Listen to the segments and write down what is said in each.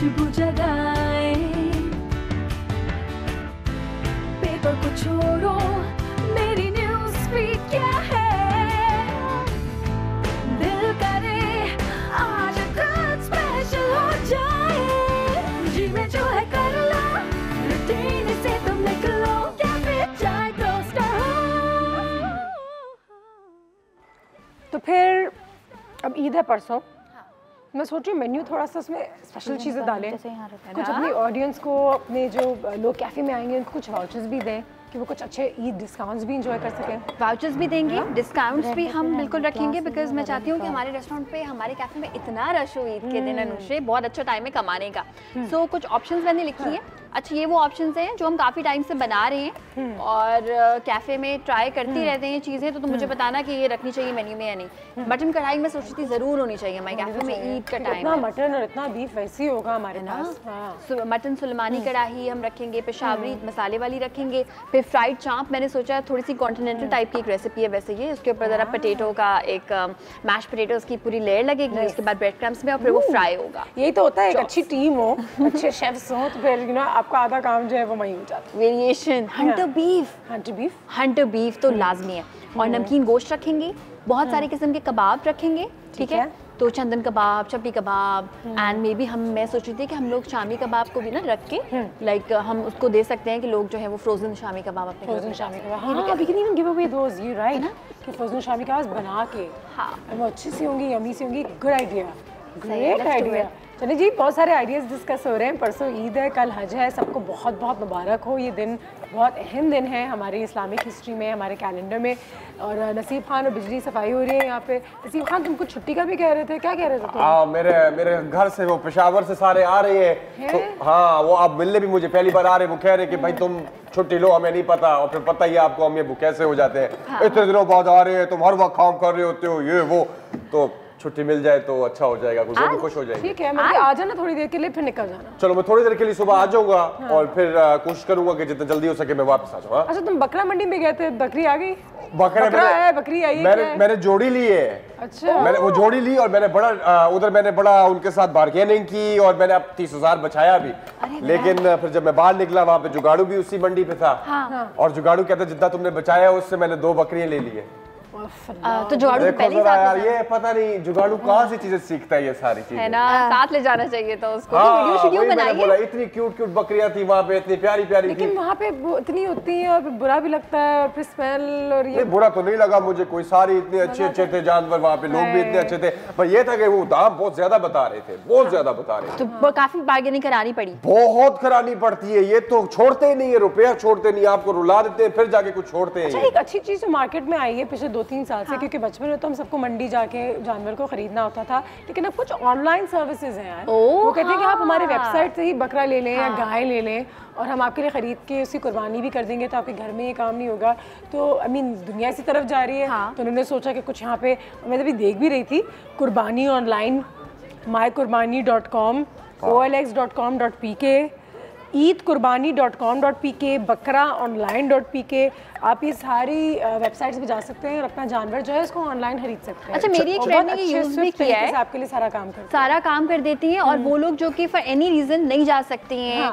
खुशबू जगाए। पेपर को छोड़ो, मेरी न्यूज़ फीड क्या है, दिल करे आज कुछ स्पेशल हो जाए। जी में जो है कर लो, रूटीन से तुम निकलो, कैफे चाय टोस्टर हो। तो फिर अब ईद है परसों, मैं सोच रही हूँ मेन्यू थोड़ा सा उसमें स्पेशल चीज़ें डालें, कुछ अपनी ऑडियंस को, अपने जो लोग कैफ़े में आएंगे उनको कुछ वाउचर्स भी दें कि वो कुछ अच्छे ईद डिस्काउंट्स भी इंजॉय कर सकें। वाउचर्स भी देंगे, डिस्काउंट्स भी हम बिल्कुल रखेंगे, बिकॉज मैं चाहती हूँ कि हमारे रेस्टोरेंट पे, हमारे कैफे में इतना रश हो ईद के दिन अनुश्री, बहुत अच्छा टाइम है कमाने का। सो कुछ ऑप्शंस मैंने लिखी है। अच्छा, ये वो ऑप्शंस हैं जो हम काफ़ी टाइम से बना रहे हैं और कैफ़े में ट्राई करती रहते हैं चीज़ें, तो मुझे बताना कि ये रखनी चाहिए मेन्यू में या नहीं। मटन कढ़ाई में सोच रही थी ज़रूर होनी चाहिए हमारे कैफ़े में, ईद का टाइम इतना मटन और इतना बीफ वैसे ही होगा हमारे पास। मटन सुलेमानी कढ़ाई हम रखेंगे, पेशावरी मसाले वाली रखेंगे, फिर फ्राइड चांप मैंने सोचा थोड़ी सी कॉन्टिनेंटल टाइप की एक रेसिपी है वैसे ये, उसके ऊपर ज़रा पोटैटो का एक मैश पोटैटोज़ की पूरी लेयर लगेगी, उसके बाद ब्रेड क्रम्स में, और फिर वो फ्राई होगा। यही तो होता है, एक अच्छी टीम हो, अच्छे शेफ्स हो, तो फिर यू नो आपका आधा काम जो है वो वहीं हो जाता है। वेरिएशन हंटर बीफ तो लाजमी है, और नमकीन गोश्त रखेंगे, बहुत सारे किस्म के कबाब रखेंगे, ठीक है, तो चंदन कबाब, चपटी कबाब, एंड मे बी मैं सोच रही थी कि हम लोग शामी कबाब को भी ना रख के लाइक हम उसको दे सकते हैं कि लोग जो है वो फ्रोजन शामी कबाब अपने फ्रोजन शामी कबाब, हाँ, we can even give away those, you right, कि फ्रोजन शामी कबाब बना के, हाँ, वो अच्छी सी होंगी, यमी सी होंगी, गुड आइडिया, ग्रेट आइडिया। चलिए जी, बहुत सारे आइडियाज़ डिस्कस हो रहे हैं। परसों ईद है, कल हज है, सबको बहुत बहुत मुबारक हो। ये दिन बहुत अहम दिन है हमारी इस्लामिक हिस्ट्री में, हमारे कैलेंडर में। और नसीब खान और बिजली सफाई हो रही है यहाँ पे। नसीब खान, तुम कुछ छुट्टी का भी कह रहे थे, क्या कह रहे थे तुम? मेरे घर से वो पेशावर से सारे आ रहे हैं तो, हाँ, वो आप मिलने भी मुझे पहली बार आ रहे हैं। वो कह रहे हैं कि भाई तुम छुट्टी लो, हमें नहीं पता, और फिर पता ही है आपको हम ये कैसे हो जाते हैं, इतने दिनों बाद आ रहे हैं, तुम हर वक्त काम कर रहे होते हो, ये वो, तो छुट्टी मिल जाए तो अच्छा हो जाएगा, कुछ भी खुश हो जाएगी। ठीक है, मैं आ जाना थोड़ी देर के लिए, फिर निकल जाना। चलो, मैं थोड़ी देर के लिए सुबह आ जाऊंगा, और फिर कोशिश करूंगा कि जितना जल्दी हो सके मैं वापस आ जाऊँ। अच्छा, तुम बकरा मंडी में गए थे, बकरी आ गई? बकरी आई है, मैंने जोड़ी ली है। अच्छा, मैंने वो जोड़ी ली, और मैंने बड़ा उनके साथ बार्गेनिंग की, और मैंने अब 30,000 बचाया भी। लेकिन फिर जब मैं बाहर निकला, वहाँ पे जुगाड़ू भी उसी मंडी पे था, और जुगाड़ू कहता जितना तुमने बचाया उससे मैंने 2 बकरियां ले ली है। तो जुगाड़ू पहले यार, ये पता नहीं जुगाड़ू कहाँ से चीजें सीखता है, ये सारी चीजें है ना, साथ ले जाना चाहिए था उसको। वीडियो वीडियो बनाइए। इतनी क्यूट बकरियां थी वहाँ पे, इतनी प्यारी प्यारी, लेकिन वहाँ पे इतनी होती है और बुरा भी लगता है, और फिर स्मेल, और ये बुरा तो नहीं लगा मुझे कोई, सारे इतने अच्छे थे जानवर वहाँ पे, लोग भी इतने अच्छे थे, पर ये था कि वो दाम बहुत ज्यादा बता रहे थे, बहुत ज्यादा बता रहे थे, तो काफी बार्गेनिंग करानी पड़ी, बहुत करानी पड़ती है। ये तो छोड़ते ही नहीं है, रुपया छोड़ते नहीं, आपको रुला देते हैं, फिर जाके कुछ छोड़ते हैं। एक अच्छी चीज मार्केट में आई है पिछले 2-3 साल से, क्योंकि बचपन में तो हम सबको मंडी जाके जानवर को खरीदना होता था, लेकिन अब कुछ ऑनलाइन सर्विसेज हैं यार। वो कहते हैं कि आप हमारे वेबसाइट से ही बकरा ले लें या गाय ले लें, और हम आपके लिए खरीद के उसकी कुर्बानी भी कर देंगे, तो आपके घर में ये काम नहीं होगा। तो आई मीन दुनिया इसी तरफ जा रही है, तो उन्होंने सोचा कि कुछ यहाँ पे, मैं अभी देख भी रही थी, कुर्बानी online, mykurbani.com, olx.com.pk, eidkurbani.com.pk, bakaraonline.pk, आप ये सारी वेबसाइट्स पे जा सकते हैं और अपना जानवर जो है इसको ऑनलाइन खरीद सकते हैं। अच्छा, मेरी एक फ्रेंड ने ये यूज भी किया है, आपके लिए सारा काम कर देती हैं, और वो लोग जो कि फॉर एनी रीजन नहीं जा सकती हैं,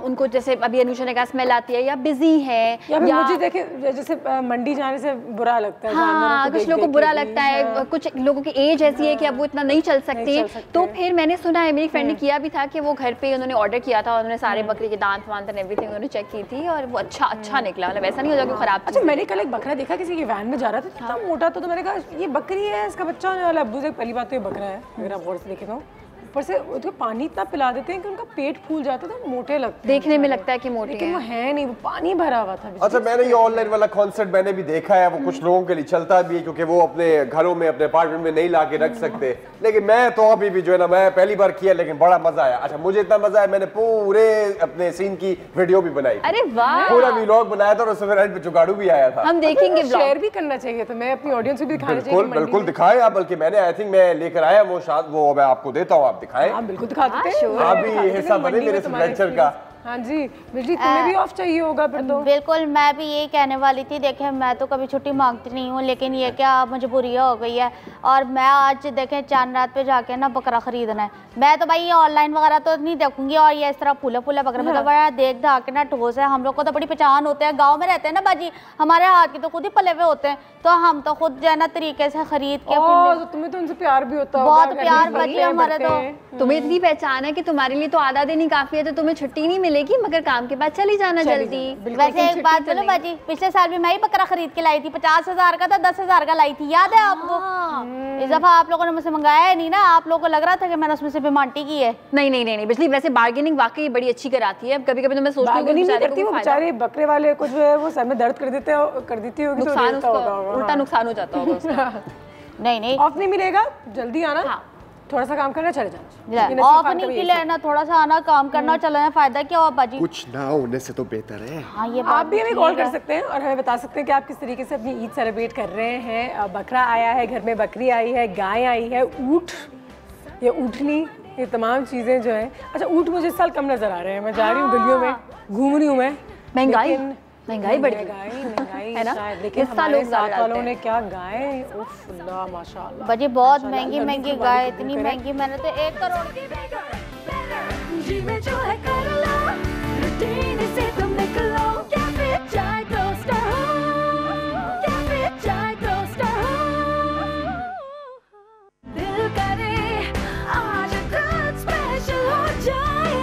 उनको जैसे अभी अनुषा ने कहा स्मेल आती है, या बिजी है, या मुझे देखे जैसे मंडी जाने से बुरा लगता है, हाँ, कुछ लोगों को बुरा लगता है, कुछ लोगों की एज ऐसी है कि अब वो इतना नहीं चल सकते हैं, तो फिर मैंने सुना है, मेरी फ्रेंड ने किया भी था कि वो घर पे उन्होंने ऑर्डर किया था, उन्होंने सारे बकरी के दांत वांत एवरीथिंग उन्होंने चेक की थी, और वो अच्छा निकला, मतलब ऐसा नहीं होता कि खराब। अच्छा, मैंने कल एक बकरा देखा किसी के वैन में जा रहा था, इतना मोटा, तो मैंने कहा ये बकरी है, इसका बच्चा होने वाला। अब्बू से पहली बात तो ये बकरा है, अगर आप गौर से देखें तो ऊपर से उसको पानी इतना पिला देते हैं कि उनका पेट फूल जाता है, तो मोटे लगते हैं, देखने में लगता है कि मोटे, लेकिन वो है नहीं, वो पानी भरा हुआ था। अच्छा, मैंने ये ऑनलाइन वाला कॉन्सेप्ट मैंने भी देखा है, वो कुछ लोगों के लिए चलता भी है, क्योंकि वो अपने घरों में, अपने अपार्टमेंट में नहीं ला के रख सकते, लेकिन मैं तो अभी भी जो है ना, मैं पहली बार किया, लेकिन बड़ा मजा आया। अच्छा, मुझे इतना मजा आया, मैंने पूरे अपने सीन की वीडियो भी बनाई, अरे वाह, पूरा व्लॉग बनाया था, और उसमें एंड पे जुगाड़ू भी आया था। हम देखेंगे, शेयर भी करना चाहिए, तो मैं अपनी ऑडियंस को भी दिखाना चाहिए। बिल्कुल दिखाएं आप, बल्कि मैंने आई थिंक मैं लेकर आया वो मैं आपको देता हूँ, आप दिखाएं। बिल्कुल दिखा देते हैं, आप भी हिस्सा बने मेरे इस एडवेंचर का। हाँ जी बिजली, तुम्हें भी ऑफ चाहिए होगा फिर तो। बिल्कुल, मैं भी यही कहने वाली थी। देखें, मैं तो कभी छुट्टी मांगती नहीं हूँ, लेकिन ये क्या मजबूरी हो गई है। और मैं आज देखें चांद रात पे जाके ना बकरा खरीदना है। मैं तो भाई ये ऑनलाइन वगैरह तो नहीं देखूंगी, और ये इस तरह फूला फूला बकरा मतलब बड़ा देख धाक के ना ठोस है। हम लोग को तो बड़ी पहचान होते हैं, गाँव में रहते हैं ना बाजी, हमारे हाथ की तो खुद ही पले हुए होते हैं, तो हम तो खुद जो है ना तरीके से खरीद के। तो तुम्हें तो उनसे प्यार भी होता होगा। बहुत प्यार बाजी हमारे तो। तुम्हें इतनी पहचान है कि तुम्हारे लिए तो आधा दिन ही काफी है, तो तुम्हें छुट्टी नहीं मिलेगी, मगर काम के बाद चली जाना जल्दी। वैसे एक बात बोलो बाजी, पिछले साल भी मैं ही बकरा खरीद के लाई थी, 50,000 का था, 10,000 का लाई थी, याद है आपको? इस दफा आप लोगों ने मुझसे मंगाया है नहीं ना, आप लोगों को लग रहा था कि मैंने उसमें से पेमांटी की है। नहीं बिजली, वैसे बार्गेनिंग वाकई बड़ी अच्छी कराती है। कभी कभी तो मैं सोचती हूँ वो बेचारे बकरे वाले कुछ जो है वो सर में दर्द कर देती होगी, उल्टा नुकसान हो जाता होगा उसका। नहीं ऑफ नहीं मिलेगा, जल्दी आना, थोड़ा सा काम करना, चले जाना। ऑफ नहीं के लिए ना, थोड़ा सा आना, काम करना, चलाना, फायदा क्या हुआ बाजी? कुछ ना होने से तो बेहतर है। हाँ, ये आप भी हमें कॉल कर सकते हैं और हमें बता सकते हैं कि आप किस तरीके से अपनी ईद सेलिब्रेट कर रहे हैं। बकरा आया है घर में, बकरी आई है, गाय आई है, ऊँट या ऊँटनी, ये तमाम चीज़ें जो है। अच्छा, ऊँट मुझे इस साल कम नजर आ रहे हैं, मैं जा रही हूँ गलियों में, घूम रही हूँ मैं। महंगाई बढ़ महंगाई है ना, शायद, लेकिन हमारे साथ वालों ने क्या गाय, उफ अल्लाह माशाल्लाह बाजी, बहुत महंगी महंगी गाय, इतनी महंगी, मैंने तो 1 करोड़ की। जी में जो है कर लो, रूटीन से तुम निकलो, कैफे चाय टोस्टर हो, कैफे चाय टोस्टर हो। दिल करे आज कुछ स्पेशल हो जाए,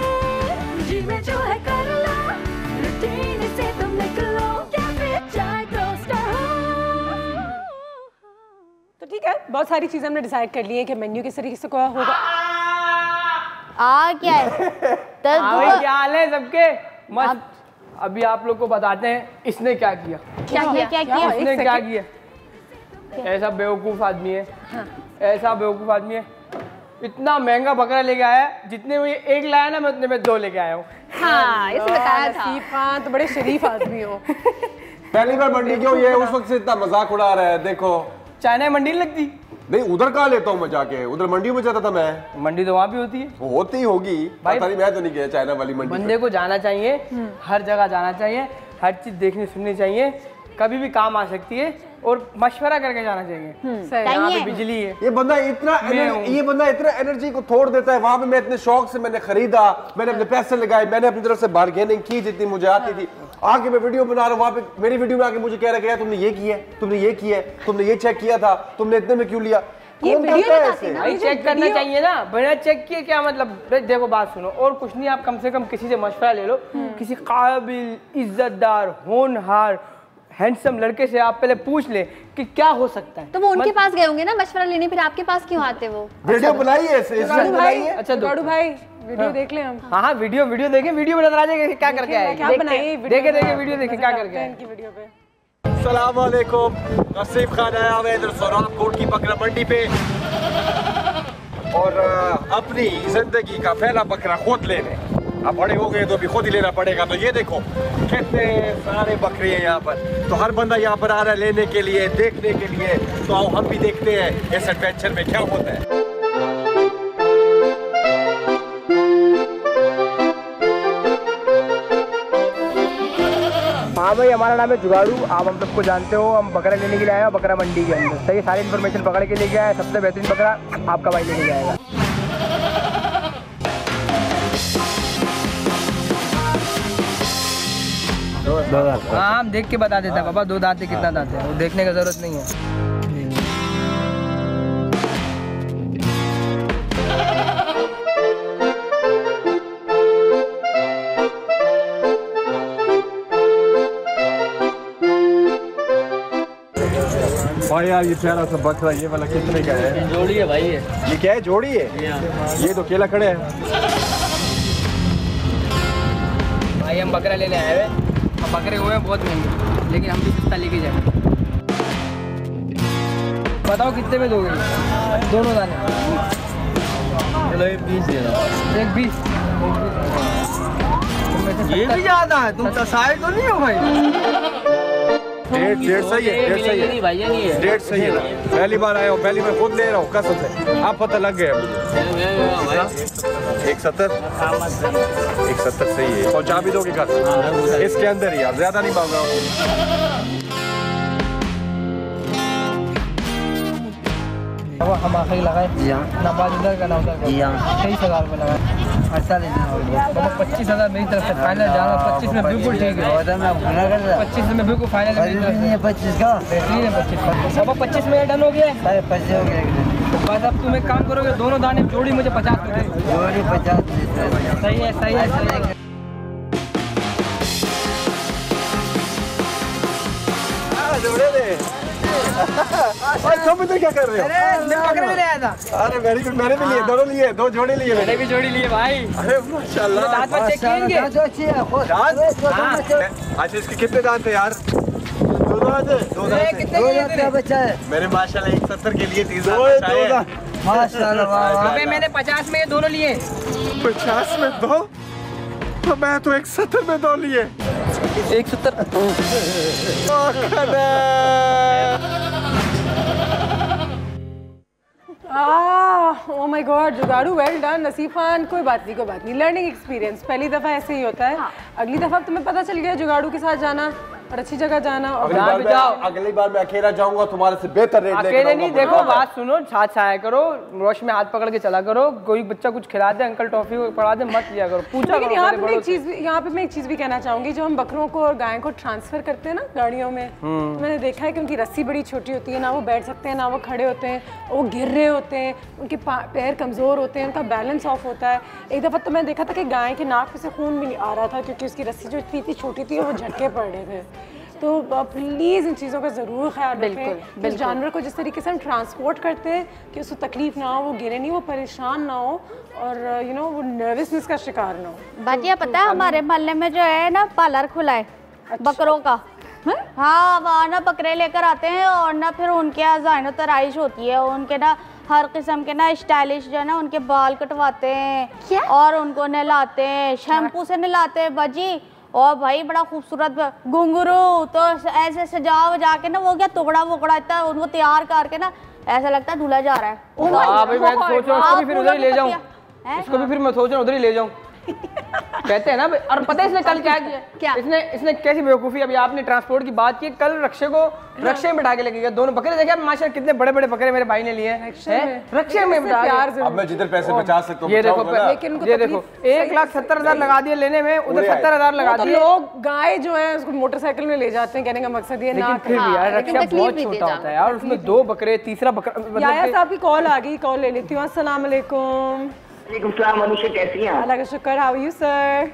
जी में जो है कर लो, रूटीन से तुम निकलो, कैफे चाय टोस्टर हो। तो ठीक है, बहुत सारी चीज़ें हमने डिसाइड कर ली है कि मेन्यू किस तरीके से क्या होगा। क्या है क्या हाल है सबके? मस्त। अभी आप लोग को बताते हैं इसने क्या किया। इसने क्या किया? ऐसा बेवकूफ आदमी है, ऐसा बेवकूफ आदमी है, इतना महंगा बकरा लेके आया है, जितने में 1 लाया ना, मैं उतने में 2 लेके आया हूँ। हाँ, इसे बताया था। हाँ, तो बड़े शरीफ आदमी हो। पहली बार मंडी क्यों, ये उस वक्त से इतना मजाक उड़ा रहा है। देखो, चाइना मंडी लगती नहीं, उधर कहाँ लेता हूँ मैं जाके, उधर मंडी में जाता था मैं। मंडी तो वहाँ भी होती है, वो होती होगी, पता नहीं, मैं तो नहीं गया चाइना वाली मंडी। बंदे को जाना चाहिए, हर जगह जाना चाहिए, हर चीज देखनी सुननी चाहिए, कभी भी काम आ सकती है, और मशवरा करके जाना चाहिए। यहाँ पे बिजली है। ये बंदा इतना एनर्जी को तोड़ देता है। वहाँ पे मैं इतने शौक से मैंने खरीदा, मैंने अपने पैसे लगाए, मैंने अपनी तरफ से बार्गेनिंग की जितनी मुझे आती थी। आके मैं वीडियो बना रहा हूँ, वहाँ पे मेरी वीडियो में आके मुझे कह रहा है तुमने ये किया, तुमने ये किया, तुमने ये चेक किया था, तुमने इतने में क्यों लिया? कौन करता है ऐसे? भाई चेक करना चाहिए ना, बिना चेक किए क्या मतलब? देखो बात सुनो, और कुछ नहीं, आप कम से कम किसी से मशवरा ले लो, किसी काबिल, इज्जतदार, होनहार, हैंडसम लड़के से आप पहले पूछ ले कि क्या हो सकता है। तो वो उनके पास गए होंगे ना मशवरा लेने, फिर आपके पास क्यों आते वो? वीडियो बनाइए ऐसे, अच्छा गाड़ू भाई, वीडियो देख ले हम। हाँ, वीडियो देखें, वीडियो में नजर आ जाएगा क्या करके आए। देखे वीडियो देखे क्या करके आए इनकी वीडियो पे। अस्सलाम वालेकुम, नसीब खान आया हुआ है इधर सोनाब कोट की बकरा मंडी पे, और अपनी जिंदगी का पहला बकरा खुद लेने। अब बड़े हो गए तो अभी खुद ही लेना पड़ेगा। तो ये देखो कितने सारे बकरे हैं यहाँ पर, तो हर बंदा यहाँ पर आ रहा है लेने के लिए, देखने के लिए। तो आओ हम भी देखते हैं इस एडवेंचर में क्या होता है। हाँ भाई, हमारा नाम है जुगाड़ू, आप हम सबको जानते हो। हम बकरा लेने के लिए आए हैं बकरा मंडी के अंदर। सही, सारी इन्फॉर्मेशन पकड़ के लेके आए, सबसे बेहतरीन बकरा आपका भाई लेके जाएगा। हाँ, हम देख के बता देते हैं बाबा, 2 दांत है कितना दांत है, वो देखने की जरूरत नहीं है। भाई यार, ये प्यारा सा बकरा ये वाला कितने का है? जोड़ी है भाई, ये क्या है? जोड़ी है? ये तो केला खड़े हैं भाई। हम बकरा लेने आए हुए, हम बकरे हुए हैं बहुत महंगे, लेकिन हम भी सस्ता लेके जाएंगे। बताओ कितने में दोगे दोनों दाने? चलो 20 दे दो। 20? ये भी ज्यादा है, तुम कसाई तो नहीं हो भाई? डेट सही है, डेट सही है भाईजान, ये डेट सही है। पहली बार आया हूँ, पहली बार खुद ले रहा हूँ कसम से। आप पता लग गया मुझे। 170 170 सही है। पहुँचा भी दोगे घर इसके अंदर ही, आप ज्यादा नहीं मांग रहा हूँ। हम आखिरी लगाए जी हाँ ना बाद उधर का ना उधर का जी हाँ 23,000 रुपये लगाए। 25,000 मेरी तरफ से फाइनल जा रहा। 25 में बिल्कुल ठीक है। 25 में बिल्कुल फाइनल है। 25 का बेहतरीन है 25। अब 25 में डन हो गया। 25 हो गया। बस अब तुम एक काम करोगे, दोनों दाने जोड़ी मुझे 50 रुपये। जोड़ी 50। सही है, सही है, सही है। तुम इधर क्या कर रहे हो? मैं पकड़ने ले आया था। अरे वेरी गुड, मैंने भी लिए, दोनों लिए, 2 जोड़े लिए मैंने भी जोड़ी लिए भाई। अरे माशाल्लाह। दांत वांत चेक किएंगे? अच्छा इसके कितने दांत थे यार? 2 दांत है। 2 दांत है। कितने के बच्चा है मेरे माशाल्लाह 170 के लिए 30 दांत माशाल्लाह। अबे मैंने 50 में ये दोनों लिए। 50 में 2 तो मैं तो 170 में 2 लिए। 170। ओह माय गॉड, जुगाड़ू वेल डन नसीब खान। कोई बात नहीं, कोई बात नहीं, लर्निंग एक्सपीरियंस। पहली दफ़ा ऐसे ही होता है। अगली दफ़ा तुम्हें पता चल गया जुगाड़ू के साथ जाना और अच्छी जगह जाना। और अगली बार मैं अकेला जाऊंगा, तुम्हारे से बेहतर रेट लेकर अकेले नहीं, देखो बात सुनो, साथ से आया करो, रोश में हाथ पकड़ के चला करो। कोई बच्चा कुछ खिला दे, अंकल टॉफी पड़ा दे, मत लिया करो, पूछा करो। यहाँ पे मैं एक चीज भी कहना चाहूंगी, जो हम बकरों को और गायों को ट्रांसफर करते हैं ना गाड़ियों में, तो मैंने देखा है कि उनकी रस्सी बड़ी छोटी होती है, ना वो बैठ सकते हैं ना वो खड़े होते हैं, वो गिर रहे होते हैं, उनके पैर कमजोर होते हैं, उनका बैलेंस ऑफ होता है। एक दफा तो मैं देखा था कि गाय के नाक में से खून भी नहीं आ रहा था क्योंकि उसकी रस्सी जो इतनी छोटी थी वो झटके पड़ रहे थे। तो प्लीज़ इन चीज़ों का ज़रूर ख्याल रखें कि जानवर को जिस तरीके से हम ट्रांसपोर्ट करते हैं कि उसको तकलीफ ना हो, वो गिरे नहीं, वो परेशान ना हो और यू नो वो नर्वसनेस का शिकार ना हो। बाजी पता है हमारे मोहल्ले में जो है ना पार्लर खुला है बकरों का। हाँ वहाँ ना बकरे लेकर आते हैं और ना फिर उनके यहाँ ज़ाइनो तराइश होती है, उनके ना हर किस्म के ना स्टाइलिश जो है ना उनके बाल कटवाते हैं और उनको नहलाते हैं, शैम्पू से नहलाते हैं बाजी। और भाई बड़ा खूबसूरत घुंघरू तो ऐसे सजा वजा के ना वो क्या टुकड़ा वुकड़ा इतना उनको तैयार करके ना ऐसा लगता है दूल्हा जा रहा है। हाँ भाई मैं सोच रहा हूँ इसको भी फिर उधर ही ले जाऊँ, इसको भी फिर मैं सोच रहा हूँ उधर ही ले जाऊँ। कहते हैं ना। और पता है इसने कल क्या किया? क्या इसने कैसी बेवकूफ़ी, अभी आपने ट्रांसपोर्ट की बात की, कल रक्षे में बिठा के लेके गया। दोनों बकरे देखे माशाल्लाह कितने बड़े बड़े बकरे मेरे भाई ने लिए हैं, रक्षे में बिठा के। अब मैं जिधर पैसे बचा सकता हूँ ये देखो 1,70,000 लगा दिए लेने में, उधर 70,000 लगा दिए। लोग गाय जो है उसको मोटरसाइकिल में ले जाते हैं, कहने का मकसद ये ना। फिर भी यार रक्षा बहुत छोटा होता है यार, उसमें 2 बकरे, तीसरा बकरा। याया साहब की कॉल आ गई, कॉल ले लेती हूँ। अस्सलाम वालेकुम। वालेकुम अनुषा, कैसी हैं? अल्लाह का शुक्र, हाउ आर यू सर?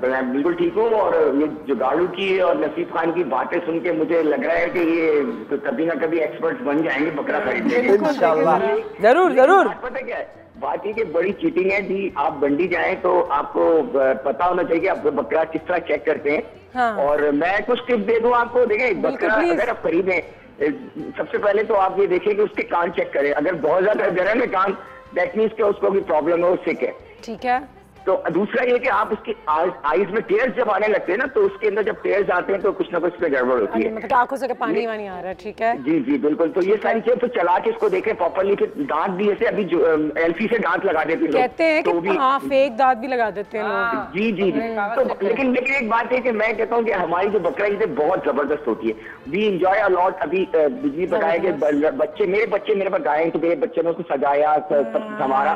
मैं बिल्कुल ठीक हूँ। और ये जुगाड़ू की और नसीब खान की बातें सुन के मुझे लग रहा है कि ये तो कभी ना कभी एक्सपर्ट्स बन जाएंगे बकरा खरीदने के। इंशाल्लाह जरूर जरूर। पता क्या है बात, ये कि बड़ी चीटिंग है जी। आप मंडी जाएं तो आपको पता होना चाहिए आप बकरा किस तरह चेक करते हैं। हाँ। और मैं कुछ टिप दे दूं आपको। देखें बकरा अगर आप खरीदें, सबसे पहले तो आप ये देखें कि उसके कान चेक करें। अगर बहुत ज्यादा गर्म है कान, दैट मीन्स कि उसको भी प्रॉब्लम है, वो सिक है। ठीक है। तो दूसरा ये कि आप उसकी आईज में टेयर्स जब आने लगते हैं ना, तो उसके अंदर जब टेयर्स आते हैं तो कुछ ना कुछ पे गड़बड़ होती है, मतलब आंखों से पानी वानी आ रहा है। ठीक है जी जी बिल्कुल। तो ये सारी चीजें तो चला के इसको देखें प्रॉपर्ली। फिर दांत भी ऐसे अभी एल्फी से दांत लगा देते हैं, कहते हैं कि हाँ फेक दांत भी लगा देते हैं लोग। जी जी जी। तो लेकिन एक बात है कि मैं कहता हूँ कि हमारी जो बकरा ईद है बहुत जबरदस्त होती है। We enjoy a lot. अभी बिजली बताया कि मेरे बच्चे मेरे पास गाय, तो मेरे बच्चे ने उसको सजाया, संवारा।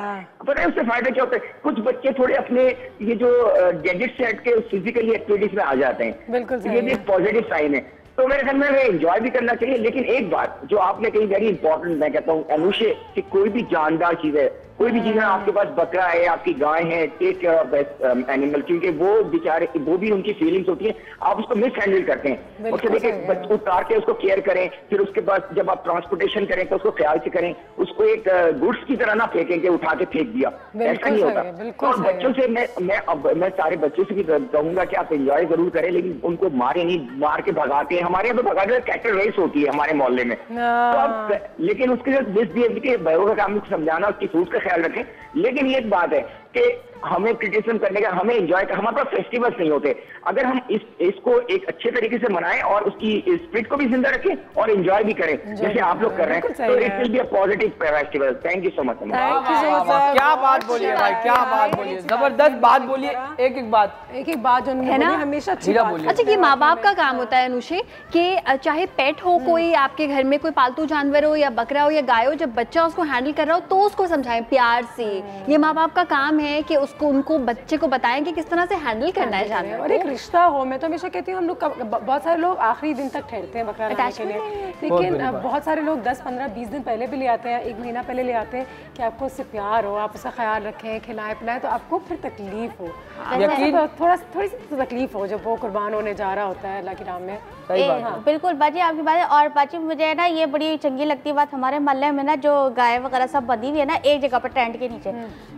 पता है उससे फायदा क्या होता है? कुछ बच्चे थोड़े अपने ये जो गैजेट से हट के फिजिकली एक्टिविटीज में आ जाते हैं। बिल्कुल ये भी एक पॉजिटिव साइन है। तो मेरे ख्याल में एंजॉय भी करना चाहिए। लेकिन एक बात जो आपने कही वेरी इंपॉर्टेंट, मैं कहता हूँ अनुषे, कि कोई भी जानदार चीज है, कोई भी चीज है, आपके पास बकरा है, आपकी गाय है, टेक केयर ऑफ एनिमल, क्योंकि वो बेचारे, वो भी उनकी फीलिंग्स होती है। आप उसको मिस हैंडल करते हैं। उसको देखिए उतार के उसको केयर करें, फिर उसके बाद जब आप ट्रांसपोर्टेशन करें तो उसको ख्याल से करें। उसको एक गुड्स की तरह ना फेंकें कि उठा के फेंक दिया, ऐसा नहीं होता। तो बच्चों से मैं सारे बच्चों से भी कहूंगा कि आप एंजॉय जरूर करें, लेकिन उनको मारे नहीं, मार के भगाते हैं। हमारे यहाँ तो भगाते कैटल रेस होती है हमारे मोहल्ले में, तो आप लेकिन उसके साथ मिसबिहेव के भयों का काम समझाना, उसकी फूड का ख्याल रखें। लेकिन ये एक बात है कि हमें क्रिटिसिज्म करने का, हमें एंजॉय का, हमारे पास फेस्टिवल्स नहीं होते। अगर हम इसको एक अच्छे तरीके से मनाएं और उसकी स्पिरिट को भी जिंदा रखें और एंजॉय भी करें जैसे आप लोग कर रहे हैं, तो it will be a positive festival. Thank you so much. क्या बात बोलिए भाई, क्या बात बोलिए, जबरदस्त बात बोलिए। एक एक बात जो है ना, हमेशा अच्छी बात बोलिए। अच्छा, ये माँ बाप का काम होता है अनुषे कि चाहे पेट हो कोई आपके घर में, कोई पालतू जानवर हो या बकरा हो या गाय हो, जब बच्चा उसको हैंडल कर रहा हो तो उसको समझाएं प्यार से। ये माँ बाप का काम है कि उसको उनको बच्चे को बताएं कि किस तरह से हैंडल करना है जानवर। और एक रिश्ता हो, मैं तो हमेशा कहती हूँ हम लोग बहुत सारे लोग आखिरी दिन तक ठहरते हैं बकरा लाने के लिए, लेकिन बहुत सारे लोग 10, 15, 20 दिन पहले भी ले आते हैं, 1 महीना पहले ले आते हैं कि आपको उससे प्यार हो, आप उसका ख्याल रखें, खिलाएं पिलाएं, तो आपको फिर तकलीफ हो, तो थोड़ी सी तकलीफ हो जब वो कुर्बान होने जा रहा होता है अल्लाह की राह में। बिल्कुल बाजी आपकी बात है। और बाजी मुझे ना ये बड़ी चंगी लगती बात, हमारे मोहल्ले में ना जो गाय वगैरह सब बंधी हुई है ना एक जगह पर टेंट के नीचे,